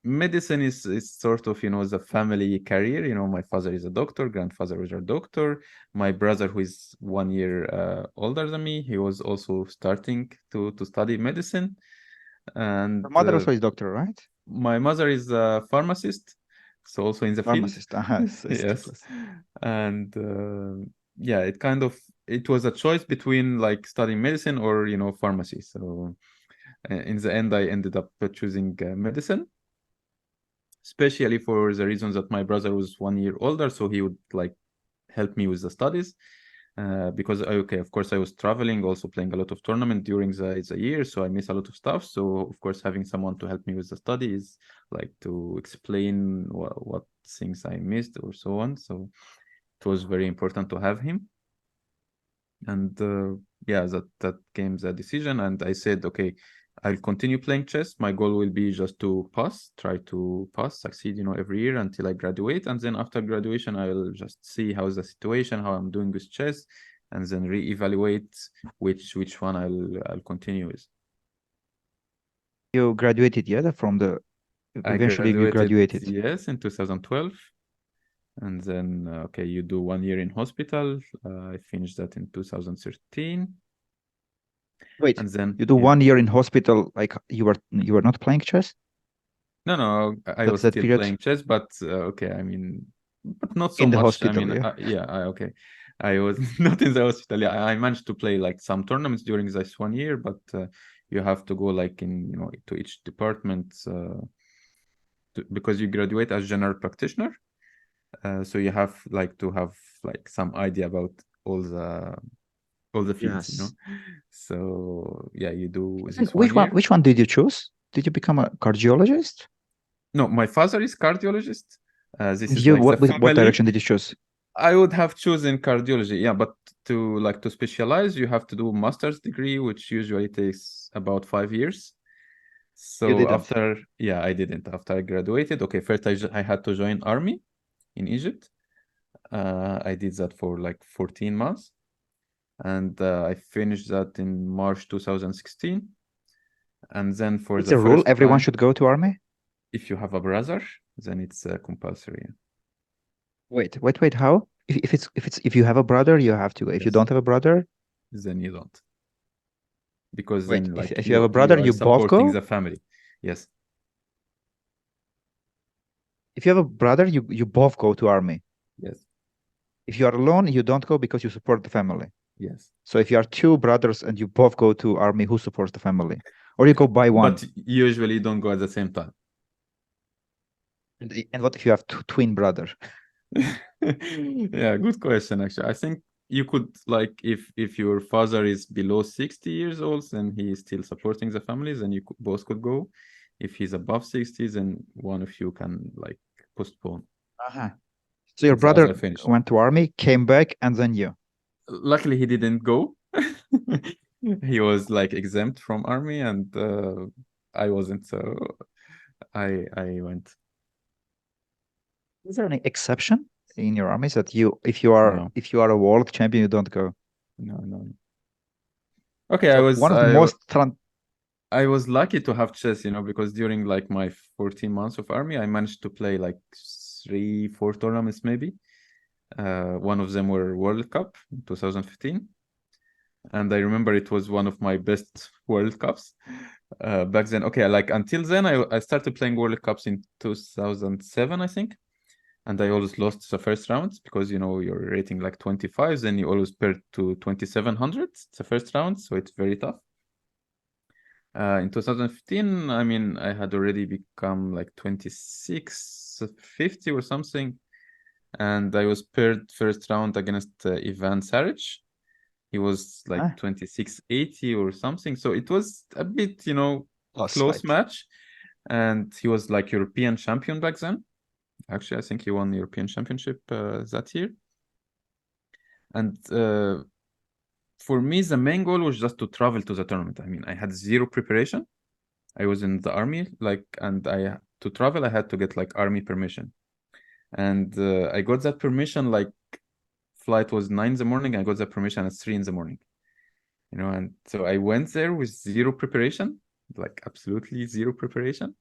medicine is sort of, the family career. My father is a doctor, grandfather was a doctor. My brother, who is 1 year older than me, he was also starting to study medicine. And Your mother also is doctor, right? my mother is a pharmacist, so also in the field. Pharmacist. Uh-huh. So it's Yes. close. And yeah, it was a choice between like studying medicine or, pharmacy. So in the end, I ended up choosing medicine, especially for the reasons that my brother was 1 year older, so he would like help me with the studies. Because okay, of course, I was traveling, also playing a lot of tournament during the year, so I miss a lot of stuff. So of course, having someone to help me with the studies, like to explain what things I missed or so on. So it was very important to have him. And yeah, that came the decision, and I said, okay, I'll continue playing chess. My goal will be just to try to succeed, every year until I graduate. And then after graduation, I'll just see how's the situation, how I'm doing with chess, and then reevaluate which one I'll continue with. You graduated, yeah, from the I eventually you graduated, graduated. yes, in 2012. And then, okay, you do 1 year in hospital. I finished that in 2013. Wait, And then, you do yeah. 1 year in hospital, like you were not playing chess? No, I That's was that still period playing chess, but okay, I mean, but not so in the much. I hospital, mean, yeah? yeah, okay. I was not in the hospital. Yeah, I managed to play like some tournaments during this 1 year, but you have to go like to each department because you graduate as general practitioner. So you have like to have like some idea about all the fields. Yes. So yeah, you do And this 1 year. which one did you choose? Did you become a cardiologist? No, my father is cardiologist. This is You like the what family. direction did you choose? I would have chosen cardiology, yeah, but to specialize, you have to do master's degree, which usually takes about 5 years. You So didn't. after, yeah, I didn't. After I graduated, okay, first I had to join army in Egypt. I did that for like 14 months, and I finished that in March 2016. And then for It's the a rule. first Everyone time, should go to army. if you have a brother, then it's compulsory. Wait. How? If you have a brother, you have to go. If you Yes, don't have a brother, then you don't. Because wait. then like If you have a you brother, are you both supporting go. the family. Yes. If you have a brother, you both go to army. Yes. If you are alone, you don't go because you support the family. Yes. So if you are two brothers and you both go to army, who supports the family? Or you go by one. But usually don't go at the same time. And what if you have twin brother? Yeah, good question actually. I think you could like if your father is below 60 years old and he is still supporting the families, then both could go. If he's above 60, then one of you can like postpone. Uh-huh. So your That's as brother I finished. went to army, came back, and then you. Luckily, he didn't go. He was like exempt from army, and I wasn't. So I went. Is there any exception in your armies that No, if you are a world champion, you don't go? no. Okay, So one of the most I was lucky to have chess, because during like my 14 months of army, I managed to play like 3, 4 tournaments maybe. One of them were World Cup in 2015. And I remember it was one of my best World Cups back then. Okay, like until then, I started playing World Cups in 2007, I think. And I always lost the first rounds because, you're rating like 25, then you always paired to 2700 the first round. So it's very tough. In 2015, I mean, I had already become like 2650 or something. And I was paired first round against Ivan Saric. He was like 2680 or something. So it was a bit, close match. And he was like European champion back then. Actually, I think he won the European Championship that year. And for me, the main goal was just to travel to the tournament. I mean, I had zero preparation. I was in the army, and to travel, I had to get like army permission. And I got that permission, like flight was 9 in the morning. I got that permission at 3 in the morning. And so I went there with zero preparation, like absolutely zero preparation.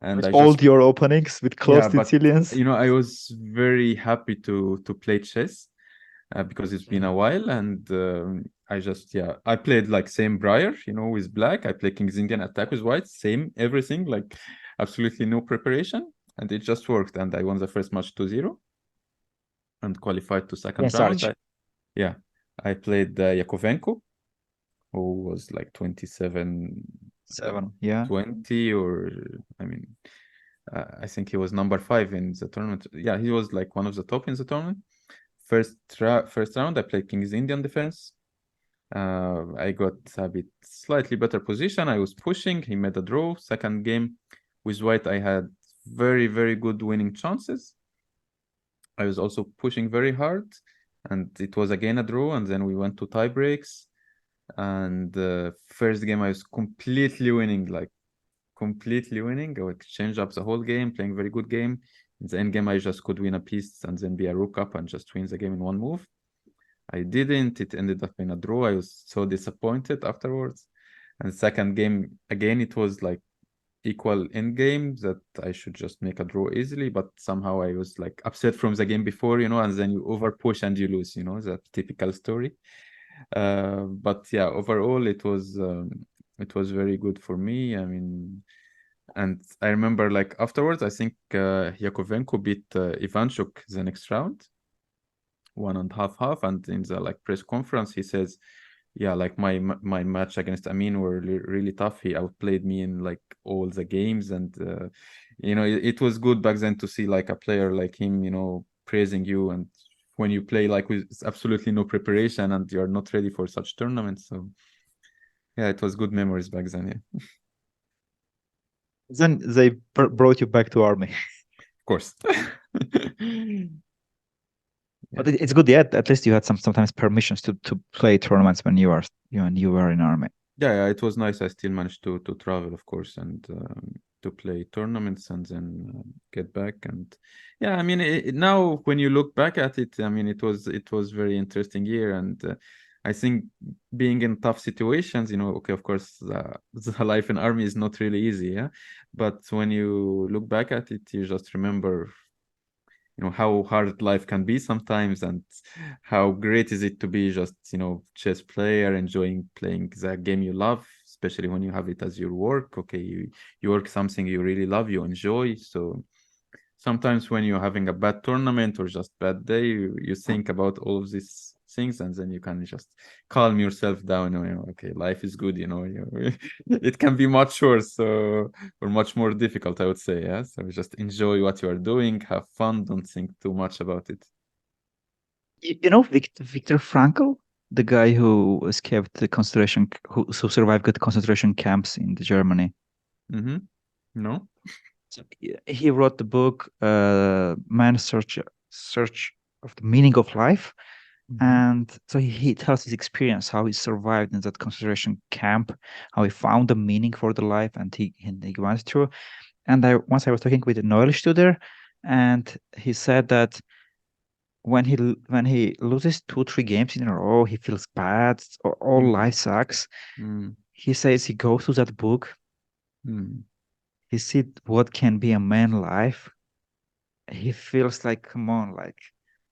and With I all just your openings with yeah, closed but Sicilians. I was very happy to play chess because it's been a while, and I played like same Briar, with black. I play King's Indian attack with white, same everything, like absolutely no preparation, and it just worked. And I won the first match 2-0 and qualified to second Yes, round. Arch. I played Yakovenko, who was like 27, 7. Yeah. 20, or I mean, I think he was number 5 in the tournament. Yeah, he was like one of the top in the tournament. First round, I played King's Indian defense. I got a bit slightly better position. I was pushing. He made a draw. Second game with white, I had very, very good winning chances. I was also pushing very hard, and it was again a draw. And then we went to tie breaks. And first game, I was completely winning, like completely winning. I would change up the whole game, playing very good game. In the end game, I just could win a piece and then be a rook up and just win the game in one move. I didn't. It ended up in a draw. I was so disappointed afterwards. And second game, again, it was like equal end game that I should just make a draw easily. But somehow I was like upset from the game before, and then you over push and you lose, that typical story. But yeah, overall, it was very good for me. I mean, and I remember like afterwards, I think Yakovenko beat Ivanchuk the next round, 1.5-half. And in the like press conference, he says, "Yeah, like my match against Amin were really tough. He outplayed me in like all the games, and it was good back then to see like a player like him, praising you, and when you play like with absolutely no preparation and you're not ready for such tournaments. So yeah, it was good memories back then. Yeah, Then they brought you back to army. of course. But it's good, yeah. At least you had sometimes permissions to play tournaments when you were in army. Yeah, it was nice. I still managed to travel, of course, and to play tournaments and then get back. And yeah, I mean, now when you look back at it, I mean, it was very interesting year, and I think being in tough situations, okay, of course, the life in army is not really easy, yeah. But when you look back at it, you just remember how hard life can be sometimes, and how great is it to be just chess player, enjoying playing the game you love, especially when you have it as your work. Okay, you work something you really love, you enjoy. So sometimes when you're having a bad tournament or just bad day, you think about all of these things, and then you can just calm yourself down. Okay, life is good. It can be much worse, or much more difficult, I would say. Yeah, so just enjoy what you are doing, have fun, don't think too much about it. You know Viktor Frankl, the guy who escaped the concentration, who survived the concentration camps in Germany. Mm-hmm. No. So he wrote the book Man's Search of the Meaning of Life. Mm-hmm. And so he tells his experience, how he survived in that concentration camp, how he found the meaning for the life, and he went through. And once I was talking with Noel Studer, and he said that when he loses 2-3 games in a row, he feels bad, or all life sucks. He says he goes to that book, he sees what can be a man life. He feels like, come on, like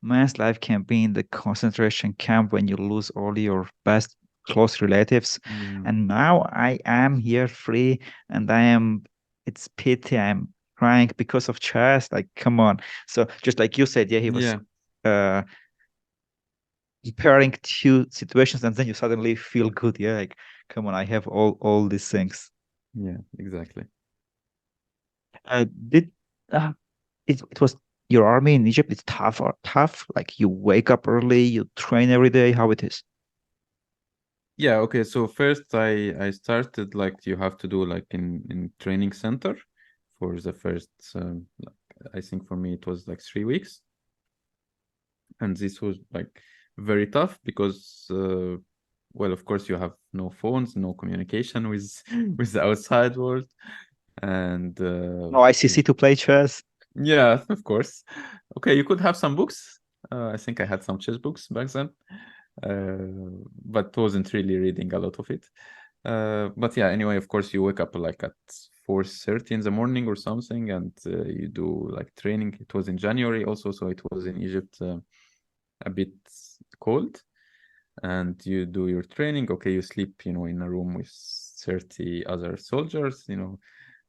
man's life can be in the concentration camp when you lose all your best close relatives. And now I am here free, and it's pity, I'm crying because of chess. Like, come on. So just like you said, yeah, he was comparing two situations, and then you suddenly feel good. Yeah, like, come on, I have all these things. Yeah, exactly. Did it was your army in Egypt? It's tough. Like, you wake up early, you train every day. How it is? Yeah, okay. So first I started like you have to do like in training center for the first I think for me it was like 3 weeks. And this was like very tough because well, of course you have no phones, no communication with with the outside world. And No ICC to play chess. yeah, of course. Okay, you could have some books. I think I had some chess books back then, but wasn't really reading a lot of it. But yeah, anyway, of course, you wake up like at 4:30 in the morning or something, and you do like training. It was in January also, so it was in Egypt, a bit cold, and you do your training. Okay, you sleep, in a room with 30 other soldiers,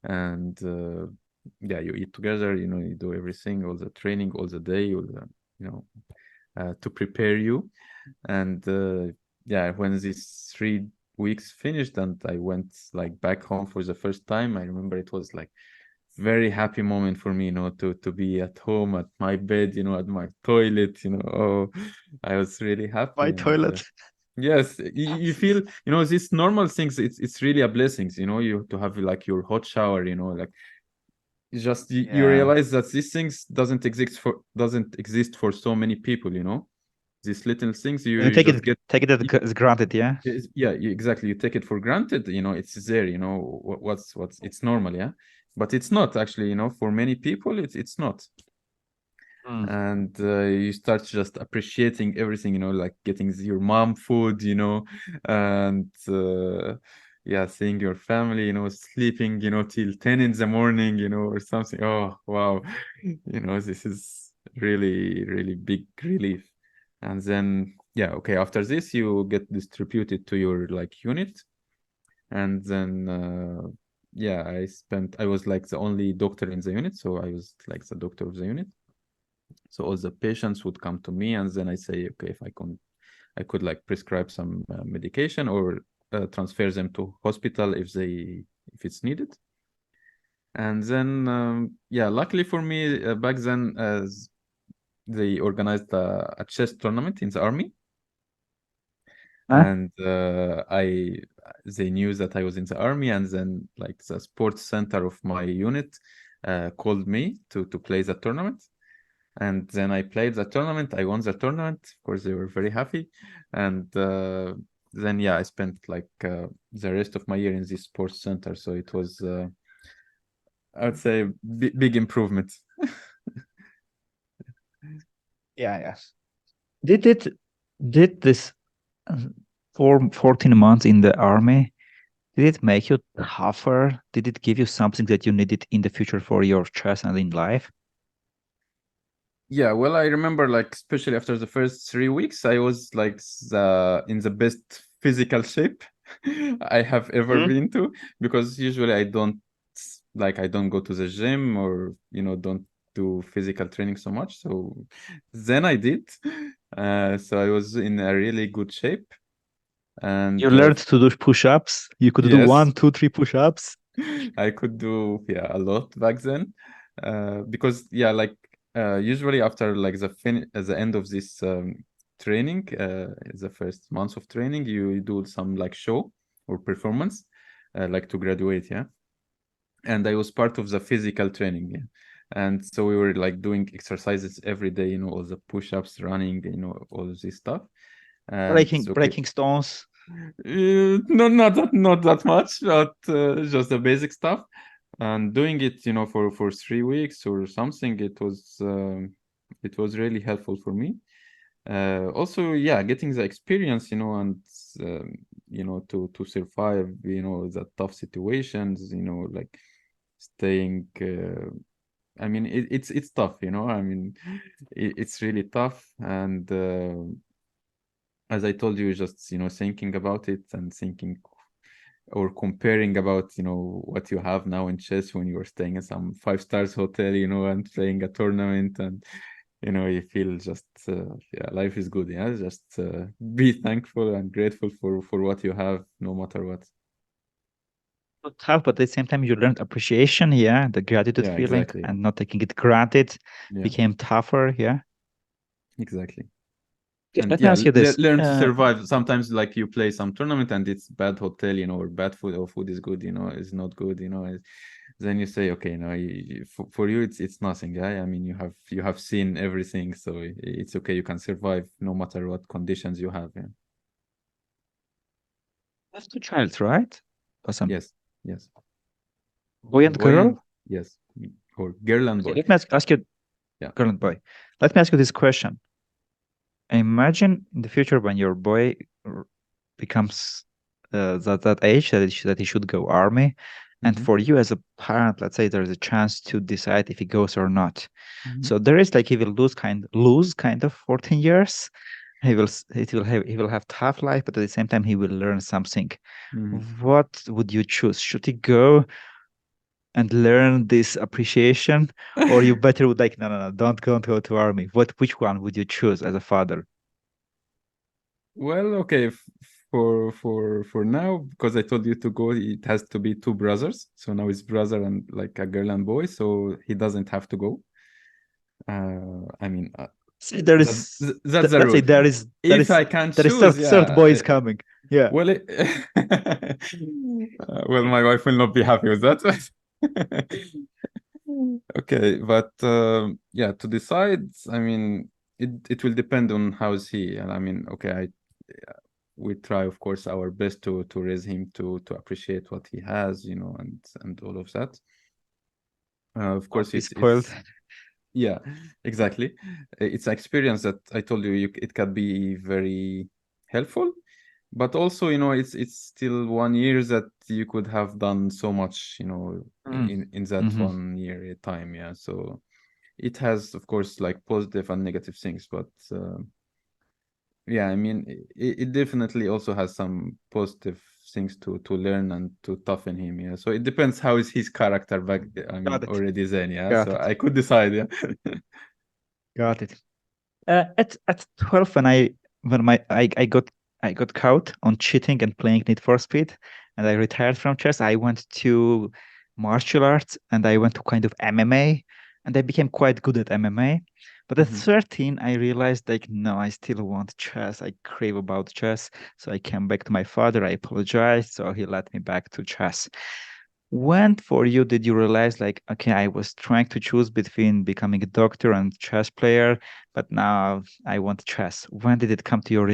and yeah, you eat together, you do everything, all the training, all the day, all the, to prepare you. And yeah, when these 3 weeks finished and I went like back home for the first time, I remember it was like very happy moment for me, to be at home at my bed, at my toilet, oh, I was really happy. My And toilet. yes, you feel, these normal things, it's really a blessing, you to have like your hot shower, like just you Yeah. realize that these things doesn't exist for so many people, these little things You you just get. take it as granted, yeah. Yeah, exactly, you take it for granted, it's there, what's it's normal, yeah, but it's not actually, for many people it's not. And you start just appreciating everything, like getting your mom food, and yeah, seeing your family, sleeping, till 10 in the morning, or something. Oh, wow. This is really, really big relief. And then, yeah, okay, after this, you get distributed to your like unit. And then, yeah, I was like the only doctor in the unit. So I was like the doctor of the unit. So all the patients would come to me, and then I say, okay, if I could like prescribe some medication or transfer them to hospital if it's needed. And then, yeah, luckily for me, back then, they organized a chess tournament in the army, and they knew that I was in the army, and then like the sports center of my unit called me to play the tournament. And then I played the tournament. I won the tournament. Of course, they were very happy. And then, yeah, I spent like the rest of my year in this sports center. So it was, I would say, big improvement. Yeah, yes. Did this 14 months in the army, did it make you tougher? Did it give you something that you needed in the future for your chess and in life? Yeah, well, I remember like especially after the first 3 weeks, I was like in the best physical shape I have ever been to, because usually I don't go to the gym or don't do physical training so much. So then I did. So I was in a really good shape. And You learned to do push-ups. You could do yes, 1, 2, 3 push-ups. I could do a lot back then, because yeah, like usually after like the end of this training, the first months of training, you do some like show or performance, like to graduate, yeah. And I was part of the physical training, yeah. And so we were like doing exercises every day, all the push-ups, running, all this stuff. And Breaking stones. no, not that much, but just the basic stuff. And doing it, for 3 weeks or something, it was really helpful for me. Also, yeah, getting the experience, and to survive, the tough situations, like staying. I mean, it's tough, I mean, it's really tough, and as I told you, just thinking about it and thinking or comparing about what you have now in chess when you are staying in some 5 stars hotel, and playing a tournament, and you feel just yeah, life is good, yeah. Just be thankful and grateful for what you have, no matter what. Tough, but at the same time you learned appreciation, yeah, the gratitude Yeah, feeling, exactly. and not taking it granted. Yeah, Became tougher, yeah. exactly. Yes, And let me yeah, ask you this. learn to survive. Sometimes like you play some tournament and it's bad hotel, or bad food, or food is good, is not good, then you say, okay, no, for you it's nothing, yeah. I mean, you have seen everything, so it's okay, you can survive no matter what conditions you have, yeah. You have 2 childs, right? Awesome. Yes, Boy and boy and girl? yes, or girl and Okay, boy. let me ask you, Yeah. girl and boy. Let me ask you this question. Imagine in the future when your boy becomes that age that he should go army, And for you as a parent, let's say there's a chance to decide if he goes or not. So there is like he will lose kind of 14 years. He will have tough life, but at the same time he will learn something. What would you choose? Should he go and learn this appreciation, or you better would like no, don't go to army? Which one would you choose as a father? Well, okay, for now, because I told you to go, it has to be two brothers. So now it's brother and like a girl and boy, so he doesn't have to go. I mean, See, there is that's the let's say rule. there is If I can there is choose, third boy is coming. Yeah. Well, well, my wife will not be happy with that. Okay, but yeah, to decide, I mean, it will depend on how's he. And I mean, okay, we try, of course, our best to raise him to appreciate what he has, you know, and all of that. Of course, He's spoiled. Yeah, exactly. It's an experience that I told you, it can be very helpful, but also, you know, it's still 1 year that you could have done so much, you know, in that 1 year time. Yeah, so it has, of course, like positive and negative things, but yeah, I mean, it definitely also has some positive things to learn and to toughen him. Yeah, so it depends how is his character back. I mean, already then. Yeah, Got so it. I could decide. Yeah. Got it. At 12, I got caught on cheating and playing Need for Speed, and I retired from chess. I went to martial arts and I went to kind of MMA, and I became quite good at MMA. But at 13, I realized like no, I still want chess. I crave about chess. So I came back to my father. I apologized, so he let me back to chess. When for you did you realize like, okay, I was trying to choose between becoming a doctor and chess player, but now I want chess? When did it come to your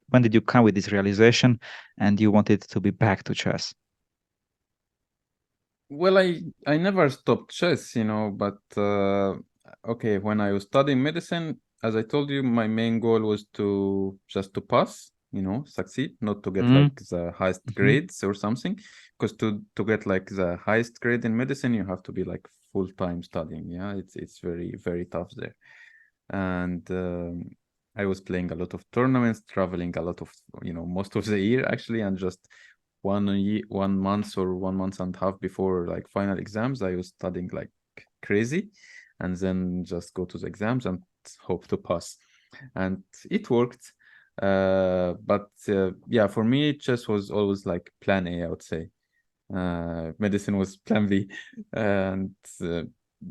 when did you come with this realization and you wanted to be back to chess? Well, I never stopped chess, you know, but okay, when I was studying medicine, as I told you, my main goal was to just to pass, you know, succeed, not to get like the highest grades or something, because to get like the highest grade in medicine, you have to be like full-time studying. Yeah, it's very tough there, and I was playing a lot of tournaments, traveling a lot of, you know, most of the year actually, and just 1 month or 1 month and a half before like final exams, I was studying like crazy, and then just go to the exams and hope to pass, and it worked. But yeah, for me, chess was always like plan A, I would say. Medicine was plan B, and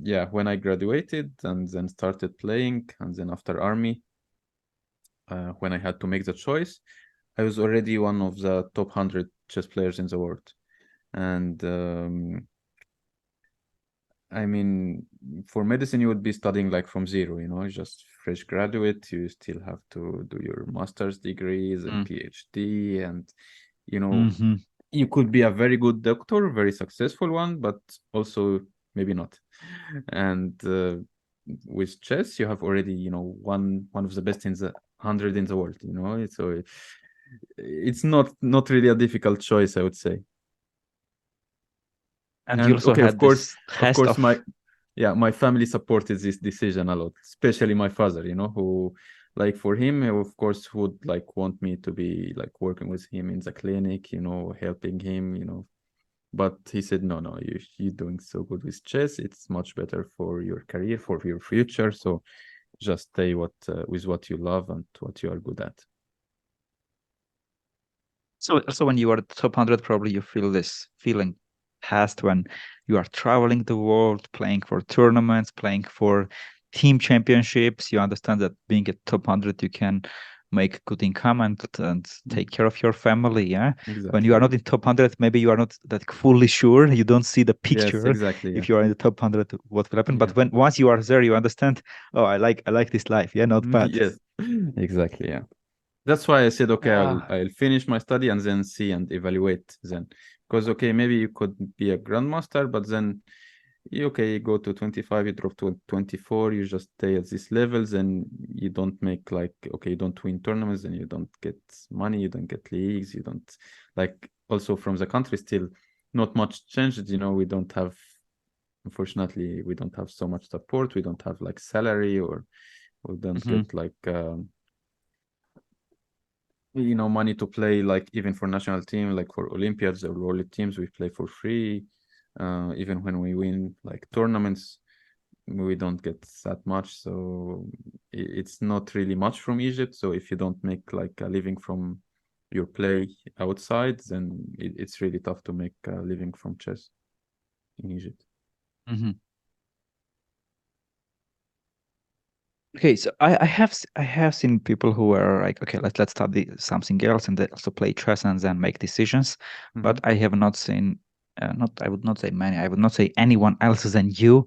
yeah, when I graduated and then started playing, and then after army, when I had to make the choice, I was already one of the top 100 chess players in the world. And I mean, for medicine, you would be studying like from zero, you know, just fresh graduate. You still have to do your master's degrees and PhD. And, you know, you could be a very good doctor, very successful one, but also maybe not. And with chess, you have already, you know, one of the best in the 100 in the world, you know, so it's not really a difficult choice, I would say. And you also okay, had this of test course, of my family supported this decision a lot, especially my father, you know, who like for him, of course, would like want me to be like working with him in the clinic, you know, helping him, you know. But he said, no, you're doing so good with chess. It's much better for your career, for your future. So just stay with what you love and what you are good at. So also when you are at the top 100, probably you feel this feeling past when you are traveling the world, playing for tournaments, playing for team championships. You understand that being at top 100, you can make good income and take care of your family. Yeah. Exactly. When you are not in top 100, maybe you are not that fully sure. You don't see the picture. Yes, exactly. If you are in the top 100, what will happen. But once you are there, you understand, oh, I like this life. Yeah, not bad. Yes, exactly. Yeah. That's why I said, okay, I'll finish my study and then see and evaluate then. Because, okay, maybe you could be a grandmaster, but then, you go to 25, you drop to 24, you just stay at these levels, and you don't make like, okay, you don't win tournaments, and you don't get money, you don't get leagues, you don't, like, also from the country still, not much changed. We don't have, unfortunately, we don't have so much support. We don't have like salary, or we don't get like money to play, like even for national team, like for Olympiads or world teams, we play for free. Even when we win like tournaments, we don't get that much. So it's not really much from Egypt. So if you don't make like a living from your play outside, then it's really tough to make a living from chess in Egypt. Okay, so I have seen people who are like, okay, let's study something else and they also play chess and then make decisions. But I have not seen, I would not say many, I would not say anyone else than you,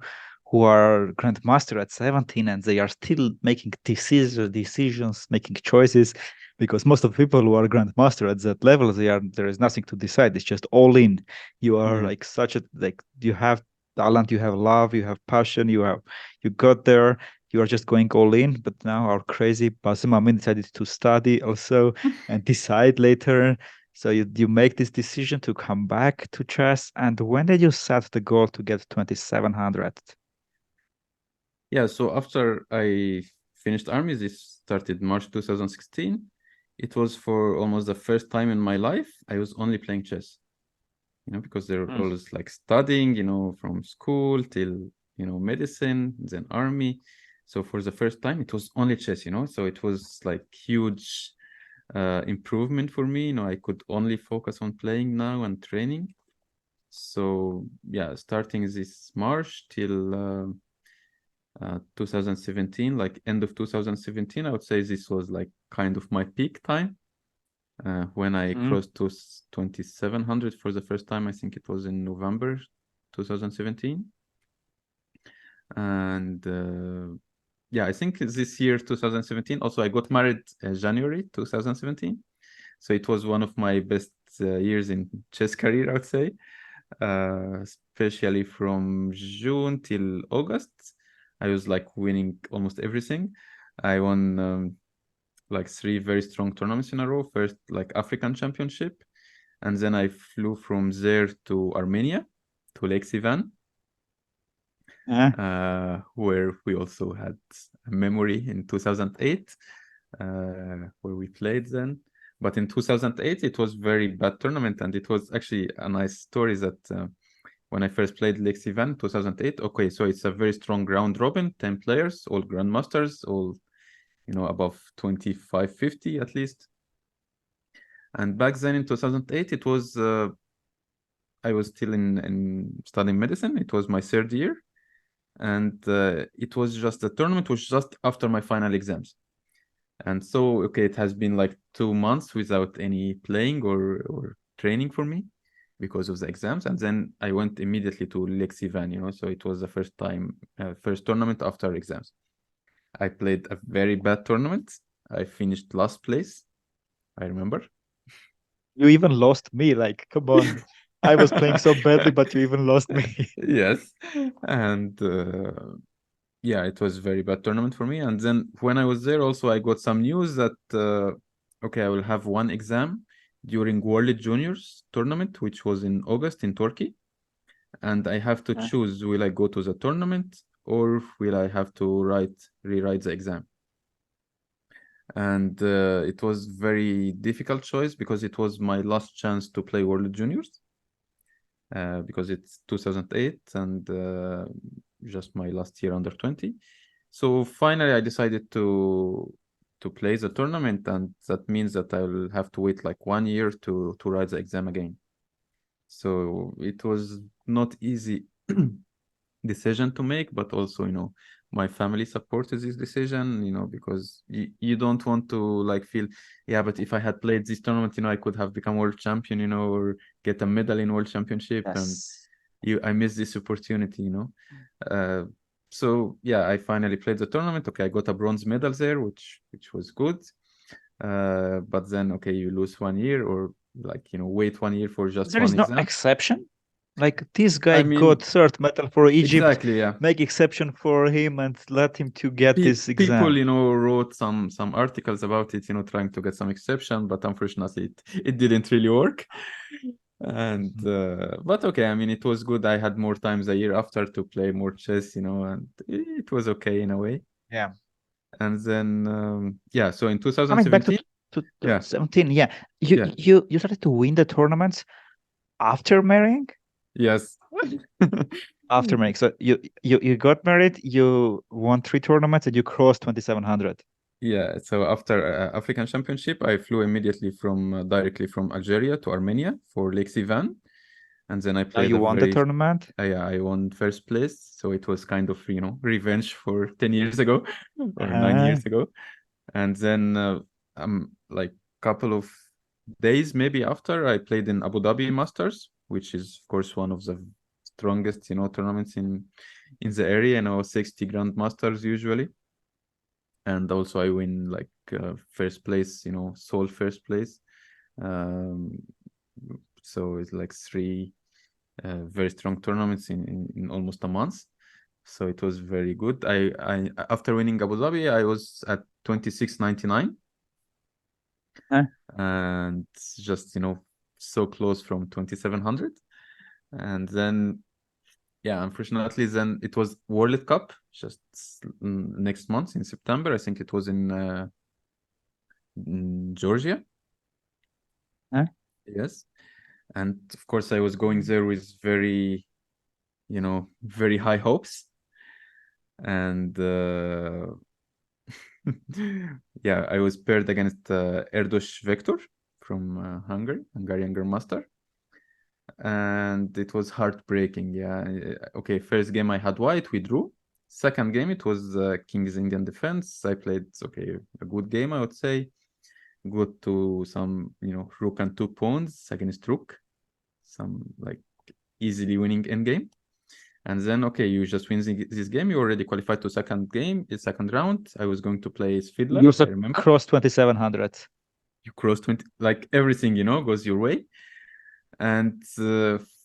who are grandmaster at 17 and they are still making decisions, making choices. Because most of the people who are grandmaster at that level, there is nothing to decide. It's just all in. You are like you have talent, you have love, you have passion, you got there, you are just going all in. But now our crazy Bassem Amin decided to study also and decide later. So you make this decision to come back to chess. And when did you set the goal to get 2700? Yeah, so after I finished army, this started March 2016. It was for almost the first time in my life I was only playing chess. Because they're always like studying, from school till, medicine, then army. So for the first time, it was only chess, so it was like huge improvement for me. I could only focus on playing now and training. So yeah, starting this March till 2017, like end of 2017, I would say this was like kind of my peak time. When I crossed to 2700 for the first time. I think it was in November 2017. And yeah, I think this year, 2017, also I got married January 2017. So it was one of my best years in chess career, I would say. Especially from June till August, I was like winning almost everything. I won like 3 very strong tournaments in a row. First, like African Championship, and then I flew from there to Armenia, to Lake Sivan, where we also had a memory in 2008, where we played then. But in 2008, it was very bad tournament, and it was actually a nice story that when I first played Lake Sivan, 2008, okay, so it's a very strong round robin, 10 players, all grandmasters, all above 2550 at least. And back then in 2008, it was I was still in studying medicine. It was my 3rd year, and it was just the tournament was just after my final exams. And so okay, it has been like 2 months without any playing or training for me because of the exams. And then I went immediately to Lake Sivan, so it was the first tournament after exams. I played a very bad tournament. I finished last place, I remember. You even lost me. Like, come on. I was playing so badly, but you even lost me. Yes. And yeah, it was a very bad tournament for me. And then when I was there, also, I got some news that, okay, I will have one exam during World Juniors tournament, which was in August in Turkey. And I have to choose, will I go to the tournament or will I have to rewrite the exam? And it was very difficult choice because it was my last chance to play World Juniors. Because it's 2008 and just my last year under 20. So finally I decided to play the tournament, and that means that I will have to wait like 1 year to write the exam again. So it was not easy decision to make, but also, my family supported this decision, because you don't want to like feel, yeah, but if I had played this tournament, I could have become world champion, or get a medal in world championship. Yes. And I missed this opportunity. So yeah, I finally played the tournament. Okay, I got a bronze medal there, which was good. But then, okay, you lose 1 year, or like, wait 1 year for just There one is no exam. exception. Like this guy I mean, got 3rd medal for Egypt. Exactly, yeah. Make exception for him and let him to get this exam. People, wrote some articles about it, trying to get some exception, but unfortunately, it didn't really work. And but okay, I mean, it was good. I had more times a year after to play more chess, and it was okay in a way. Yeah. And then yeah, so in Coming back 2017, to yeah, 17, yeah. You yeah, you started to win the tournaments after marrying? yes. After marrying. So you got married, you won 3 tournaments, and you crossed 2700. Yeah, so after African Championship, I flew immediately from directly from Algeria to Armenia for Lake Sivan, and then I Now played you a won the very tournament. yeah, I won first place, so it was kind of revenge for 10 years ago or 9 years ago, and then like couple of days maybe after, I played in Abu Dhabi Masters, which is of course one of the strongest tournaments in the area, 60 Grandmasters usually. And also I win like first place, sole first place. Um, so it's like three very strong tournaments in almost a month. So it was very good. I after winning Abu Dhabi, I was at 26.99, and just so close from 2700. And then yeah, unfortunately, then it was World Cup just next month in September. I think it was in Georgia. Huh? Yes. And of course, I was going there with very, very high hopes. And yeah, I was paired against Erdos Vector from Hungarian Grandmaster. And it was heartbreaking. Yeah. Okay, first game I had white, we drew. Second game, it was King's Indian Defense. I played, okay, a good game, I would say. Good to some, rook and 2 pawns against rook. Some like easily winning endgame. And then, okay, you just win this game. You already qualified to second round. I was going to play Fiddler, You I also remember. crossed 2700. You cross 20, like everything, goes your way. And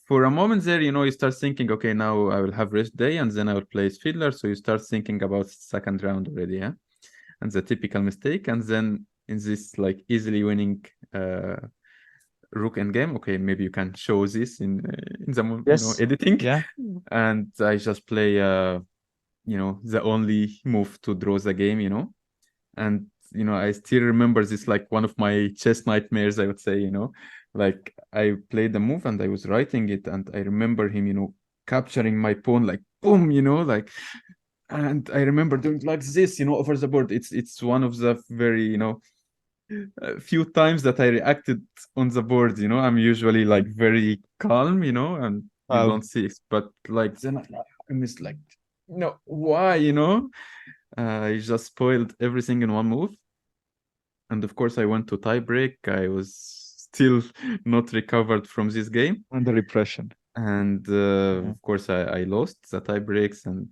for a moment there, you start thinking, okay, now I will have rest day and then I will play Fiddler. So you start thinking about second round already, yeah? And the typical mistake. And then in this like easily winning rook endgame, okay, maybe you can show this in the Yes. editing. Yeah. And I just play the only move to draw the game, and I still remember this like one of my chess nightmares, I would say. Like I played the move and I was writing it, and I remember him capturing my pawn like boom, like, and I remember doing like this, over the board. It's one of the very few times that I reacted on the board. I'm usually like very calm, and you Wow. don't see it, but like then I miss like, no, why, I just spoiled everything in one move. And of course, I went to tie break. I was still not recovered from this game. Under repression. And Yeah. of course, I lost the tie breaks, and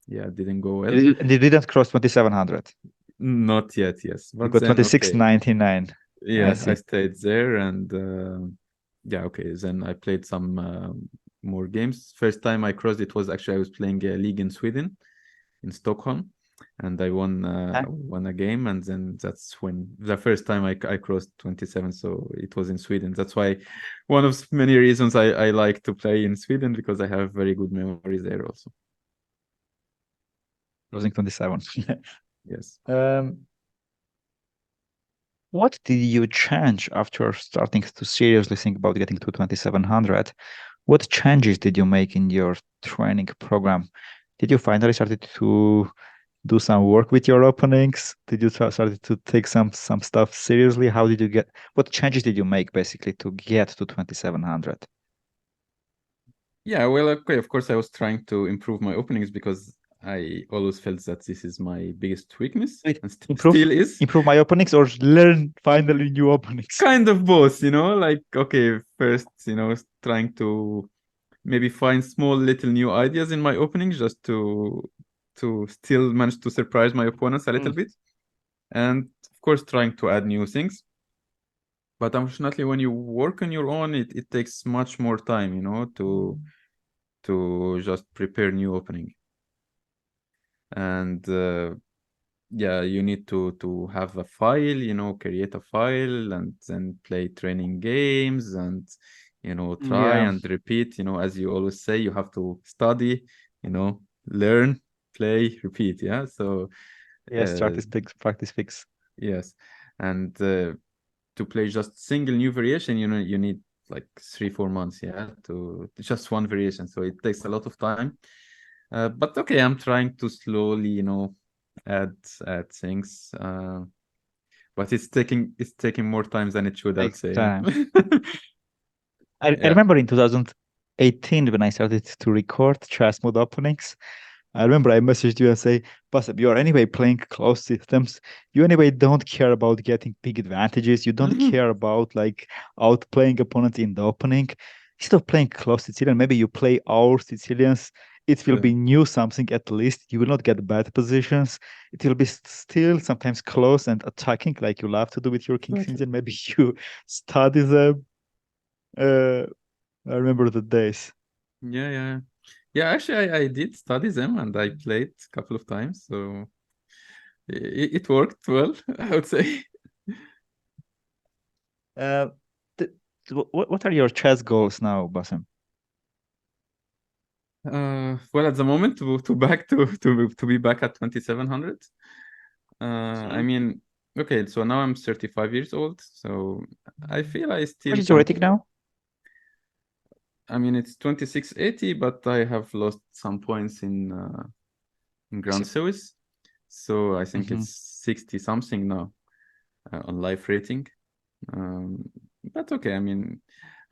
yeah, it didn't go well. And you didn't cross 2700. Not yet, yes. You But got then, okay, 2699. I yeah, I see. stayed there, and yeah, okay. Then I played some more games. First time I crossed it was actually I was playing a league in Sweden, in Stockholm, and I won a game, and then that's when the first time I crossed 27. So it was in Sweden. That's why one of many reasons I like to play in Sweden, because I have very good memories there also. Crossing 27. Yes. What did you change after starting to seriously think about getting to 2700? What changes did you make in your training program? Did you finally started to do some work with your openings? Did you started to take some stuff seriously? How did you get? What changes did you make basically to get to 2700? Yeah, well, okay, of course I was trying to improve my openings, because I always felt that this is my biggest weakness, Wait, and improve still is. improve my openings or learn finally new openings? Kind of both, like, okay, first, trying to maybe find small little new ideas in my openings, just to still manage to surprise my opponents a little bit, and of course trying to add new things. But unfortunately, when you work on your own, it takes much more time, to just prepare new opening. And yeah, you need to have a file, create a file, and then play training games, and try Yeah. and repeat. As you always say, you have to study, learn, play, repeat. Yeah. So, Yes, uh, practice fix. yes. And to play just single new variation, you need like 3-4 months, yeah, to just one variation. So it takes a lot of time. But okay, I'm trying to slowly, add things. But it's taking more time than it should, I would Takes say. time. Yeah. I Yeah. remember in 2018 when I started to record chess mode openings. I remember I messaged you and say, Basab, you are anyway playing close systems. You anyway don't care about getting big advantages. You don't care about like outplaying opponents in the opening. Instead of playing close Sicilian, maybe you play our Sicilians. It will Yeah. be new something at least. You will not get bad positions. It will be still sometimes close and attacking like you love to do with your King Exactly. Sinjin. Maybe you study them. Uh, I remember the days. Yeah, yeah. Yeah, actually, I did study them and I played a couple of times, so it worked well, I would say. Uh, th- what are your chess goals now, Basim? Well, at the moment, to be back at 2700. I Mhm. mean, okay, so now I'm 35 years old, so I feel I What still is your can. rating now? I mean, it's 2680, but I have lost some points in Grand Swiss, so I think Mm-hmm. it's 60 something now on life rating. Um, but okay, I mean,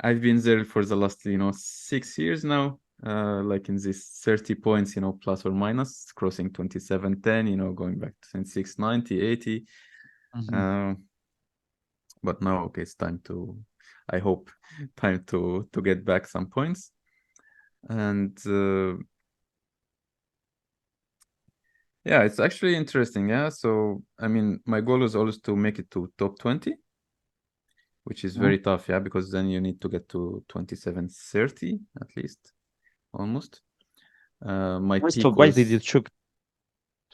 I've been there for the last 6 years now. Like in this 30 points, plus or minus, crossing 2710, going back to 2690, 80. Mm-hmm. Uh, but now, okay, it's time I hope, time to get back some points. And yeah, it's actually interesting. Yeah. So, I mean, my goal is always to make it to top 20, which is Yeah. very tough. Yeah. Because then you need to get to 2730 at least, almost. My peak Why did you was, choose?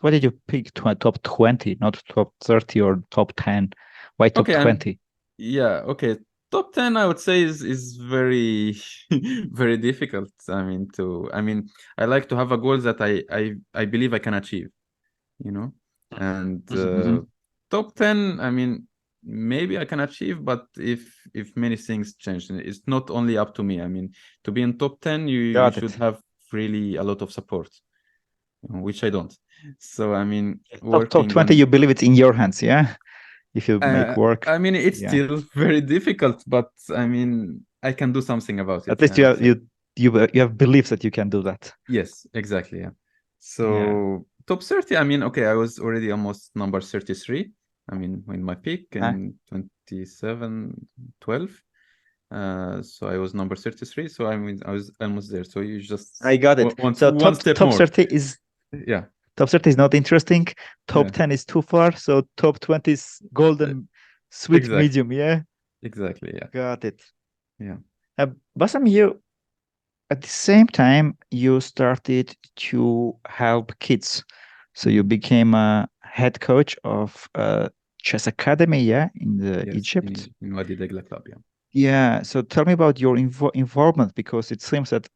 Why did you pick top 20, not top 30 or top 10? Why top okay. 20? Yeah. Okay. Top 10, I would say, is very, very difficult. I mean, I like to have a goal that I believe I can achieve, you know, and Mm-hmm. top 10, I mean, maybe I can achieve, but if many things change, it's not only up to me. I mean, to be in top 10, you Got should it. have really a lot of support, which I don't. So I mean, Top working 20, on you believe it's in your hands, yeah? If you make work, I mean, it's yeah. still very difficult, but I mean, I can do something about At it, least yeah, I would say. you have beliefs that you can do that. Yes, exactly. Yeah. Yeah. So top 30, I mean, okay, I was already almost number 33. I mean, in my peak Huh? in 2712. So I was number 33. So I mean, I was almost there. So you just I got it. want So one step top more. 30 is Yeah. top 30 is not interesting. Yeah. Top 10 is too far. So top 20 is Uh, golden sweet Exactly. medium, yeah? Exactly. Yeah. Got it. Yeah. Basam, you at the same time you started to help kids. So you Mhm. became a head coach of a chess academy, yeah, in the Yes. Egypt. In Wadi Degla Club. Yeah. Yeah, so tell me about your involvement because it seems that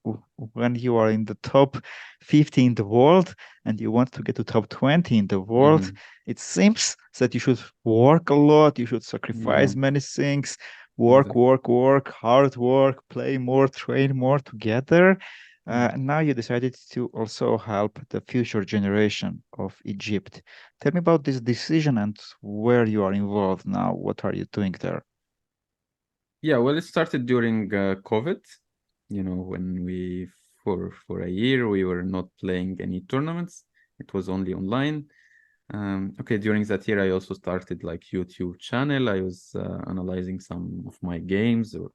when you are in the top 50 in the world and you want to get to top 20 in the world, Hmm. it seems that you should work a lot, you should Yeah. sacrifice many things, Exactly. hard work, play more, train more together. Mhm. Now you decided to also help the future generation of Egypt. Tell me about this decision and where you are involved now. What are you doing there? Yeah, well, it started during COVID, when for a year, we were not playing any tournaments. It was only online. Okay, during that year, I also started like YouTube channel. I was analyzing some of my games or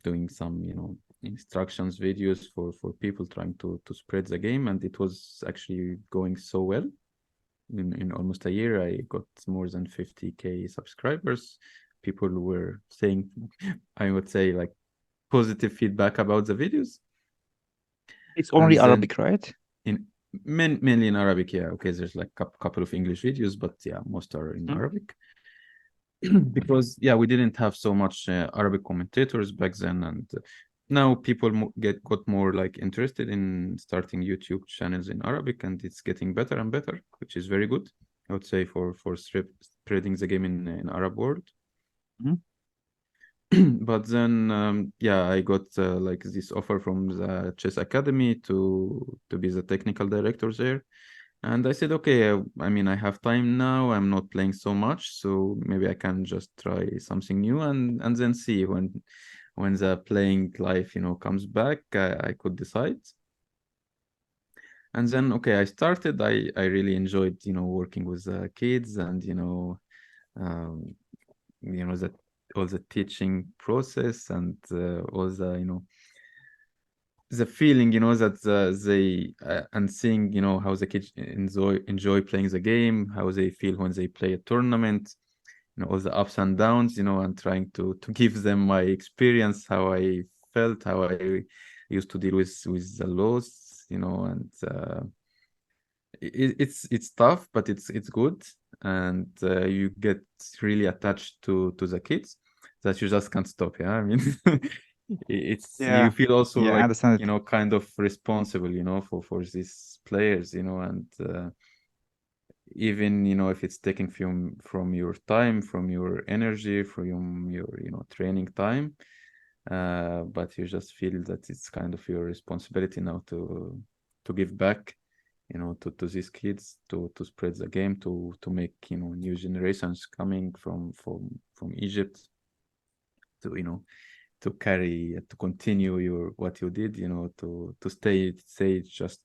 doing some, instructions videos for people trying to spread the game, and it was actually going so well. In almost a year, I got more than 50K subscribers. People were saying, I would say, like positive feedback about the videos. It's And only then Arabic, right? in mainly in Arabic, yeah. Okay, there's like a couple of English videos, but yeah, most are in Hmm? Arabic. because yeah, we didn't have so much Arabic commentators back then, and now people got more like interested in starting YouTube channels in Arabic, and it's getting better and better, which is very good, I would say, for spreading the game in Arab world. Mhm. But then yeah, I got like this offer from the chess academy to be the technical director there, and I said, okay, I mean, I have time now, I'm not playing so much, so maybe I can just try something new, and then see when the playing life, comes back, I could decide. And then okay, I started. I really enjoyed, working with kids, and um, that all the teaching process, and all the the feeling, that they and seeing, how the kids enjoy playing the game, how they feel when they play a tournament, all the ups and downs, and trying to give them my experience, how I felt, how I used to deal with the loss, and it's tough, but it's good, and you get really attached to the kids that you just can't stop. Yeah, I mean, it's you Yeah, feel also yeah, I like, understand it. kind of responsible, for these players, and even, if it's taking from your time, from your energy, from your, training time, but you just feel that it's kind of your responsibility now to give back, to these kids, to spread the game, to make, new generations coming from Egypt, to, to carry, to continue what you did, to say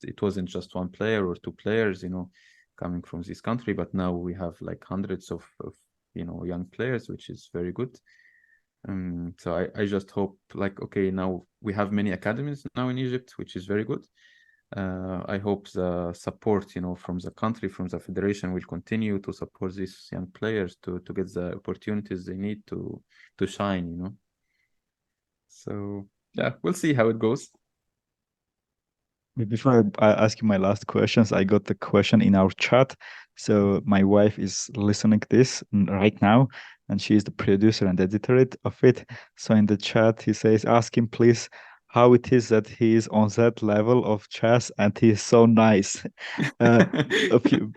it wasn't just one player or two players, coming from this country, but now we have like hundreds of young players, which is very good. So I just hope, like, okay, now we have many academies now in Egypt, which is very good. I hope the support, from the country, from the federation, will continue to support these young players to get the opportunities they need to shine. So yeah, we'll see how it goes. Before I ask you my last questions, I got the question in our chat. So my wife is listening this right now, and she is the producer and editor of it. So in the chat, he says, "Ask him please how it is that he is on that level of chess, and he is so nice." Uh,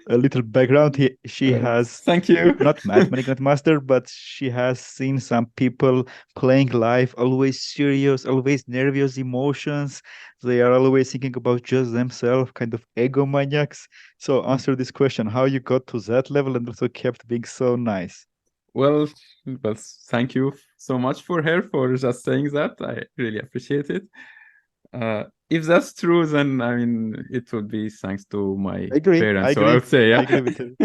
a little background. She has Thank you. not met many grandmaster, but she has seen some people playing live, always serious, always nervous emotions. They are always thinking about just themselves, kind of egomaniacs. So answer this question: how you got to that level and also kept being so nice? Well, well, thank you so much for her for just saying that. I really appreciate it. If that's true, then I mean it would be thanks to my I agree. I parents. So I agree. would say, I yeah. agree with you.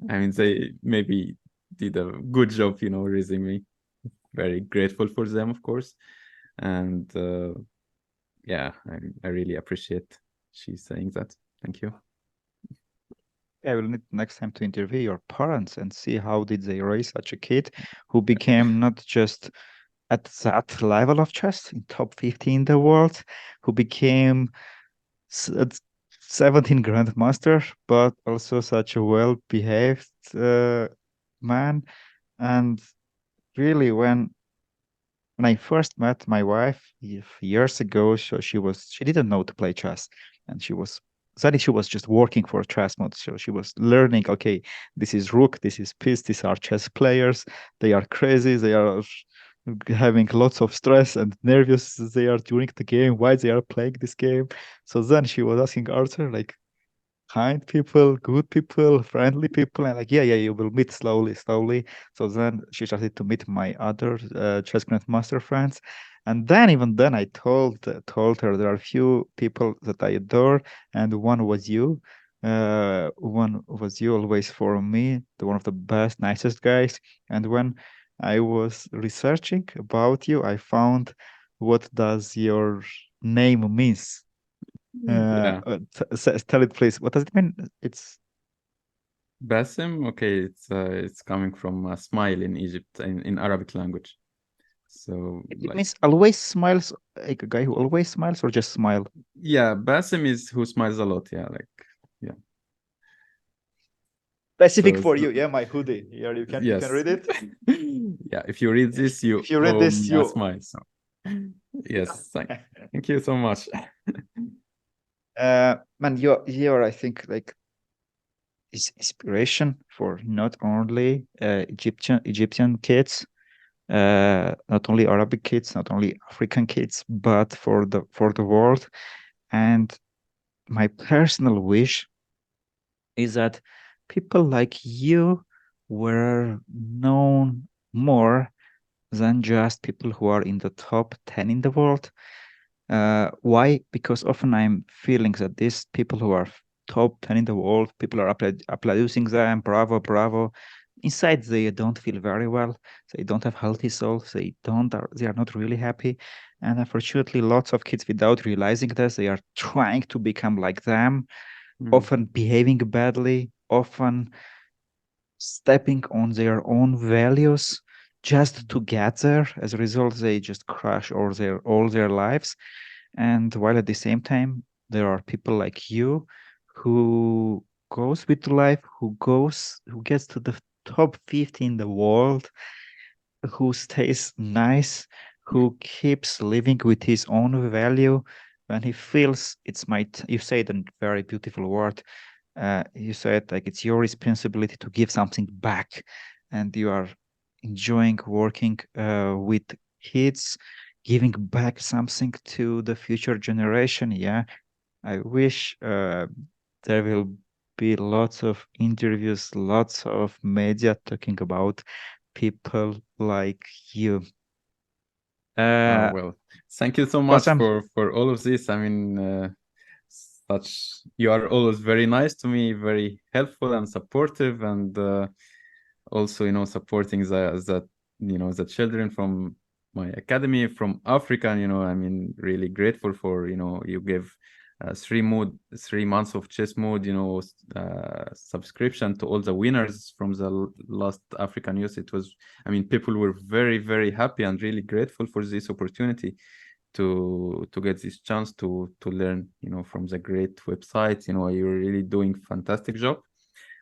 I mean, they maybe did a good job, raising me. Very grateful for them, of course. And yeah, I really appreciate she saying that. Thank you. I will need next time to interview your parents and see how did they raise such a kid who became not just at that level of chess in top 50 in the world, who became 17 grandmaster, but also such a well-behaved man. And really, when I first met my wife years ago, so she didn't know to play chess, and suddenly she was just working for chess mod. So she was learning. Okay, this is rook, this is piece, these are chess players. They are crazy. They are having lots of stress and nervous. They are during the game. Why they are playing this game? So then she was asking Arthur like, kind people, good people, friendly people, and like, yeah, you will meet slowly, slowly. So then she started to meet my other chess grandmaster friends, and then even then I told her there are a few people that I adore, and one was you. One was you always for me, the one of the best, nicest guys. And when I was researching about you, I found what does your name means. Yeah. Tell it, please. What does it mean? It's Basim, okay, it's coming from a smile in Egypt in Arabic language. So it like, means always smiles, like a guy who always smiles, or just smile. yeah, Basim is who smiles a lot. Yeah, like, yeah. Specific So, for you, yeah, my hoodie. Here, you can yes. read it. Yeah, if you read this, you If you read owe this, me a you. smile. So, yes, thank you so much. Man, you're I think like is inspiration for not only Egyptian kids, not only Arabic kids, not only African kids, but for the world. And my personal wish is that people like you were known more than just people who are in the top 10 in the world. Why? Because often I'm feeling that these people who are top 10 in the world, people are applauding them, bravo, bravo. Inside, they don't feel very well. They don't have healthy souls. They are not really happy. And unfortunately, lots of kids, without realizing this, they are trying to become like them, Mm, often behaving badly, often stepping on their own values just to get there. As a result, they just crash all their lives. And while at the same time, there are people like you who goes with life, who gets to the top 50 in the world, who stays nice, who keeps living with his own value when he feels you said a very beautiful word. You said like it's your responsibility to give something back, and you are enjoying working with kids, giving back something to the future generation. Yeah, I wish there will be lots of interviews, lots of media talking about people like you. Uh, well, thank you so much Bassam, for all of this. I mean, such you are always very nice to me, very helpful and supportive, and also, supporting the children from my academy from Africa. And, I mean, really grateful for, you give 3 months of chess mode, subscription to all the winners from the last African Youth. It was, I mean, people were very, very happy and really grateful for this opportunity to get this chance to learn, from the great website. You're really doing fantastic job.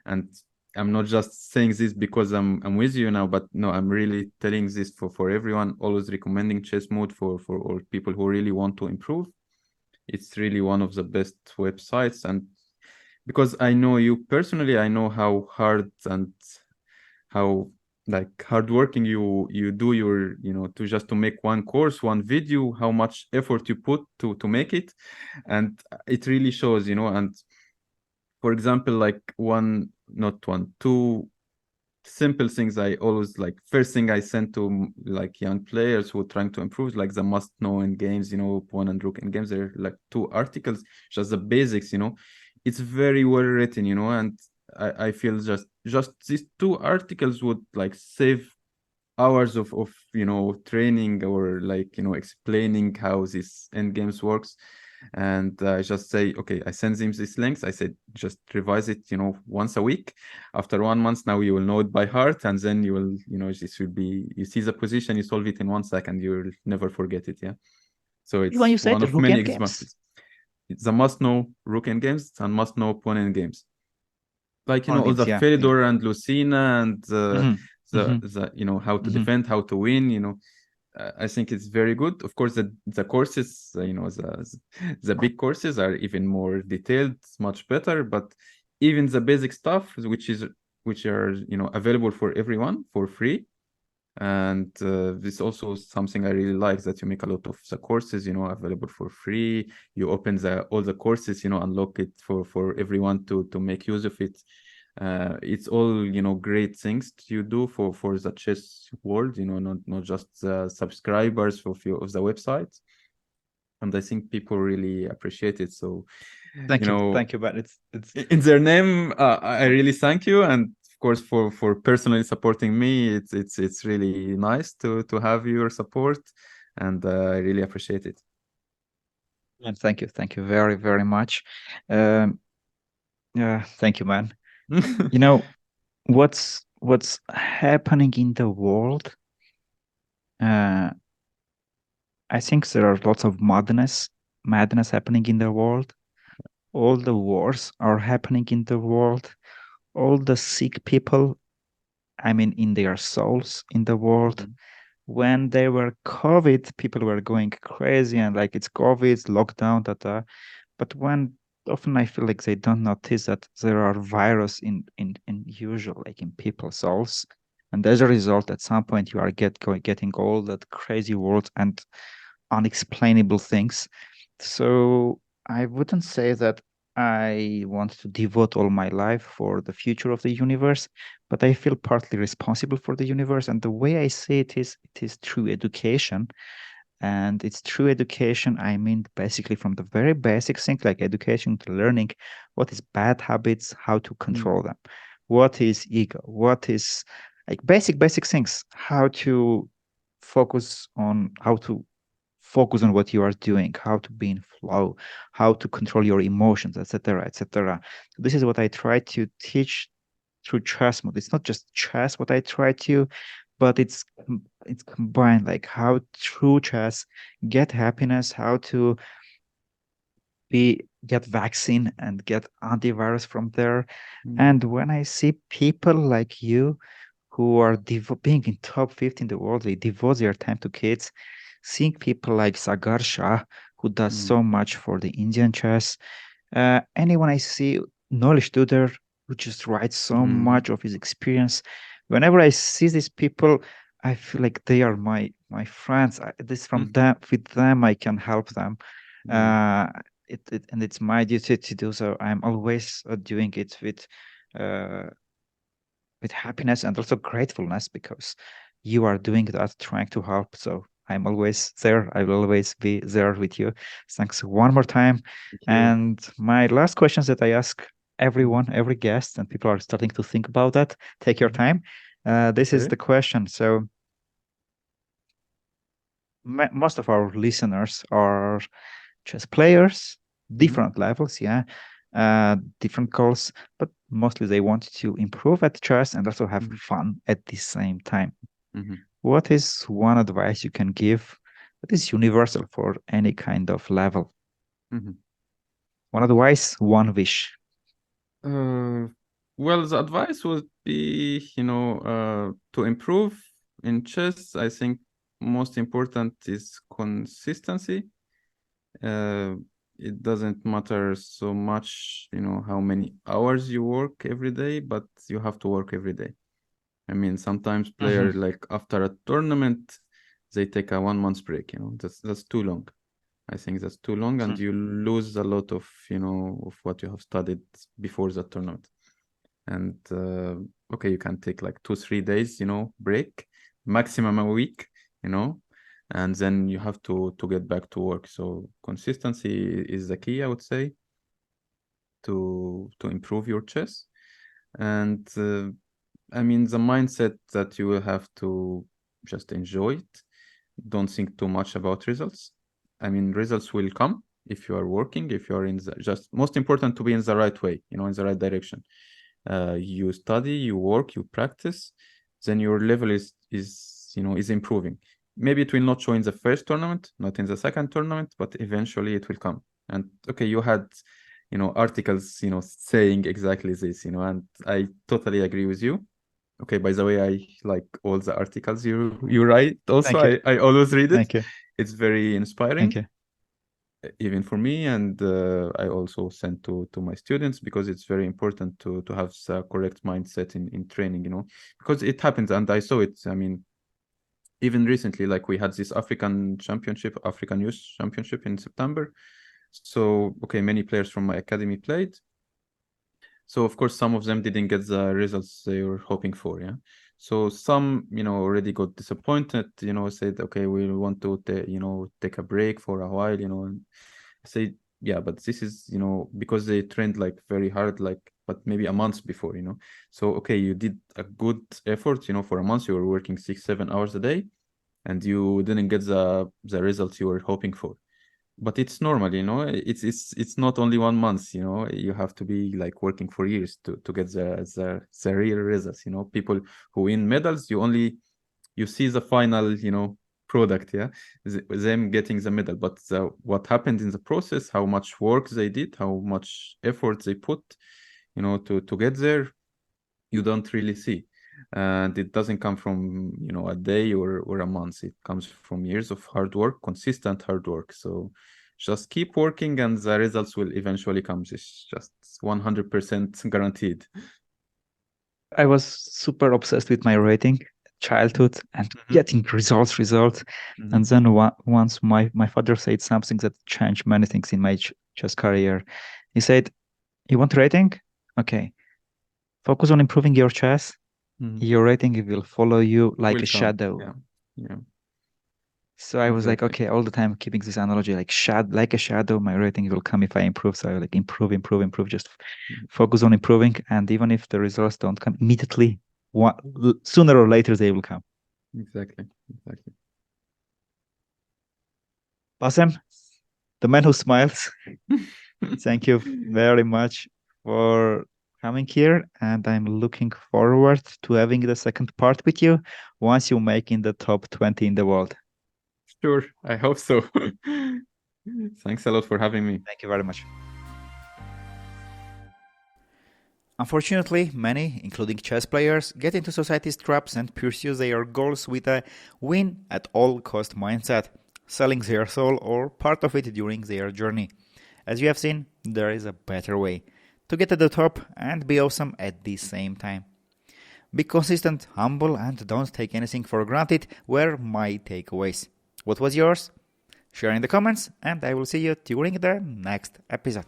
And I'm not just saying this because I'm with you now, but no, I'm really telling this for everyone. Always recommending chess mode for all people who really want to improve. It's really one of the best websites. And because I know you personally, I know how hard and how like hardworking you do your, to make one course, one video, how much effort you put to make it. And it really shows. And for example, like two simple things I always like. First thing I send to like young players who are trying to improve, like the must know in games, pawn and rook in games. They're like two articles, just the basics. It's very well written, and I feel just these two articles would like save hours of training, or like explaining how this end games works. And I just say, okay, I send them these links. I said, just revise it, once a week. After 1 month, now you will know it by heart, and then you will, this will be, you see the position, you solve it in 1 second, you'll never forget it. Yeah. So when it's you one said of Rook many and Games, examples. It's the must know rook in games and must know pawn in games. Like, on all games, the yeah, yeah. Felidor and Lucina, and Hmm. Hmm. how to Hmm. defend, how to win. I think it's very good. Of course, the courses, the big courses are even more detailed, much better. But even the basic stuff, which are available for everyone for free. And this also something I really like, that you make a lot of the courses, available for free. You open all the courses, unlock it for everyone to make use of it. It's all great things you do for the chess world, not just the subscribers of the website. And I think people really appreciate it. So, Thank you, but it's in their name, I really thank you. And of course, for personally supporting me, it's really nice to have your support. And I really appreciate it. and thank you very very much. Yeah, thank you, man. You know what's happening in the world? Uh, I think there are lots of madness happening in the world. All the wars are happening in the world. all the sick people, I mean, in their souls in the world. Mhm. When they were COVID, people were going crazy and like it's COVID, lockdown, da. But when often I feel like they don't notice that there are virus in usual like in people's souls, and as a result, at some point you are getting all that crazy world and unexplainable things. So I wouldn't say that I want to devote all my life for the future of the universe, but I feel partly responsible for the universe. And the way I see it is through education. And it's through education, I mean, basically from the very basic things like education to learning what is bad habits, how to Mm. control them, what is ego, what is like basic things, how to focus on what you are doing, how to be in flow, how to control your emotions, etc., etc. So this is what I try to teach through chess mode. It's not just chess what I try to, but it's combined like how through chess get happiness, how to be get vaccine and get antivirus from there. Mm. And when I see people like you who are being in top 50 in the world, they devote their time to kids. Seeing people like Sagar Shah, who does Mm. so much for the Indian chess. Anyone I see, Knowledge Tudor, who just writes so Mm. much of his experience. Whenever I see these people, I feel like they are my friends. This from Mhm. them with them I can help them. Mm. Uh, and it's my duty to do so. I'm always doing it uh, with happiness and also gratefulness because you are doing that, trying to help. So I'm always there. I will always be there with you. Thanks one more time. Thank you. And my last questions that I ask Mm. everyone, every guest, and people are starting to think about that. Take your Mhm. time. This is Okay. the question. So most of our listeners are chess players, Mhm. different levels, yeah, different goals, but mostly they want to improve at chess and also have Mhm. fun at the same time. Mhm. What is one advice you can give that is universal for any kind of level? Mhm. One advice, one wish. Uh, well, the advice would be, to improve in chess. I think most important is consistency. Uh, it doesn't matter so much, how many hours you work every day, but you have to work every day. I mean, sometimes Mhm. player like after a tournament, they take a 1 month break, that's too long. I think that's too long, and Mhm. you lose a lot of, of what you have studied before the tournament. And okay, you can take like 2 3 days, break, maximum a week, you know, and then you have to get back to work. So consistency is the key, I would say, to improve your chess. And I mean, the mindset that you will have to just enjoy it. Don't think too much about results. I mean, results will come if you are working, if you are in the just most important to be in the right way, in the right direction. You study, you work, you practice, then your level is improving. Maybe it will not show in the first tournament, not in the second tournament, but eventually it will come. And okay, you had, articles, saying exactly this, and I totally agree with you. Okay, by the way, I like all the articles you write. Also, Thank you. I always read it. Thank you. It's very Thank inspiring, you. even for me, and I also send to my students because it's very important to have the correct mindset in training, because it happens, and I saw it. I mean, even recently, like we had this African Youth Championship in September. So, okay, many players from my academy played. So of course, some of them didn't get the results they were hoping for. Yeah. So some, already got disappointed. Said, okay, we want to, take a break for a while. And I say, yeah, but this is, because they trained like very hard, like, but maybe a month before. So okay, you did a good effort. For a month, you were working 6 7 hours a day, and you didn't get the results you were hoping for, but it's normal, it's not only 1 month, you have to be like working for years to get the real results. People who win medals, you see the final, product, yeah, them getting the medal, but what happened in the process, how much work they did, how much effort they put, to get there, you don't really see. And it doesn't come from, a day or a month. It comes from years of hard work, consistent hard work. So just keep working and the results will eventually come. It's just 100% guaranteed. I was super obsessed with my rating childhood and getting results. And then once my father said something that changed many things in my chess career. He said, you want rating? Okay. Focus on improving your chess. Your rating will follow you like a shadow. Yeah. So I was like, okay, all the time keeping this analogy, like a shadow, my rating will come if I improve. So I like improve, just focus on improving. And even if the results don't come immediately, sooner or later they will come. Exactly. Bassem, the man who smiles. Thank you very much for coming here. And I'm looking forward to having the second part with you once you make in the top 20 in the world. Sure, I hope so. Thanks a lot for having me. Thank you very much. Unfortunately, many, including chess players, get into society's traps and pursue their goals with a win-at-all-cost mindset, selling their soul or part of it during their journey. As you have seen, there is a better way to get at the top and be awesome at the same time. Be consistent, humble, and don't take anything for granted were my takeaways. What was yours? Share in the comments, and I will see you during the next episode.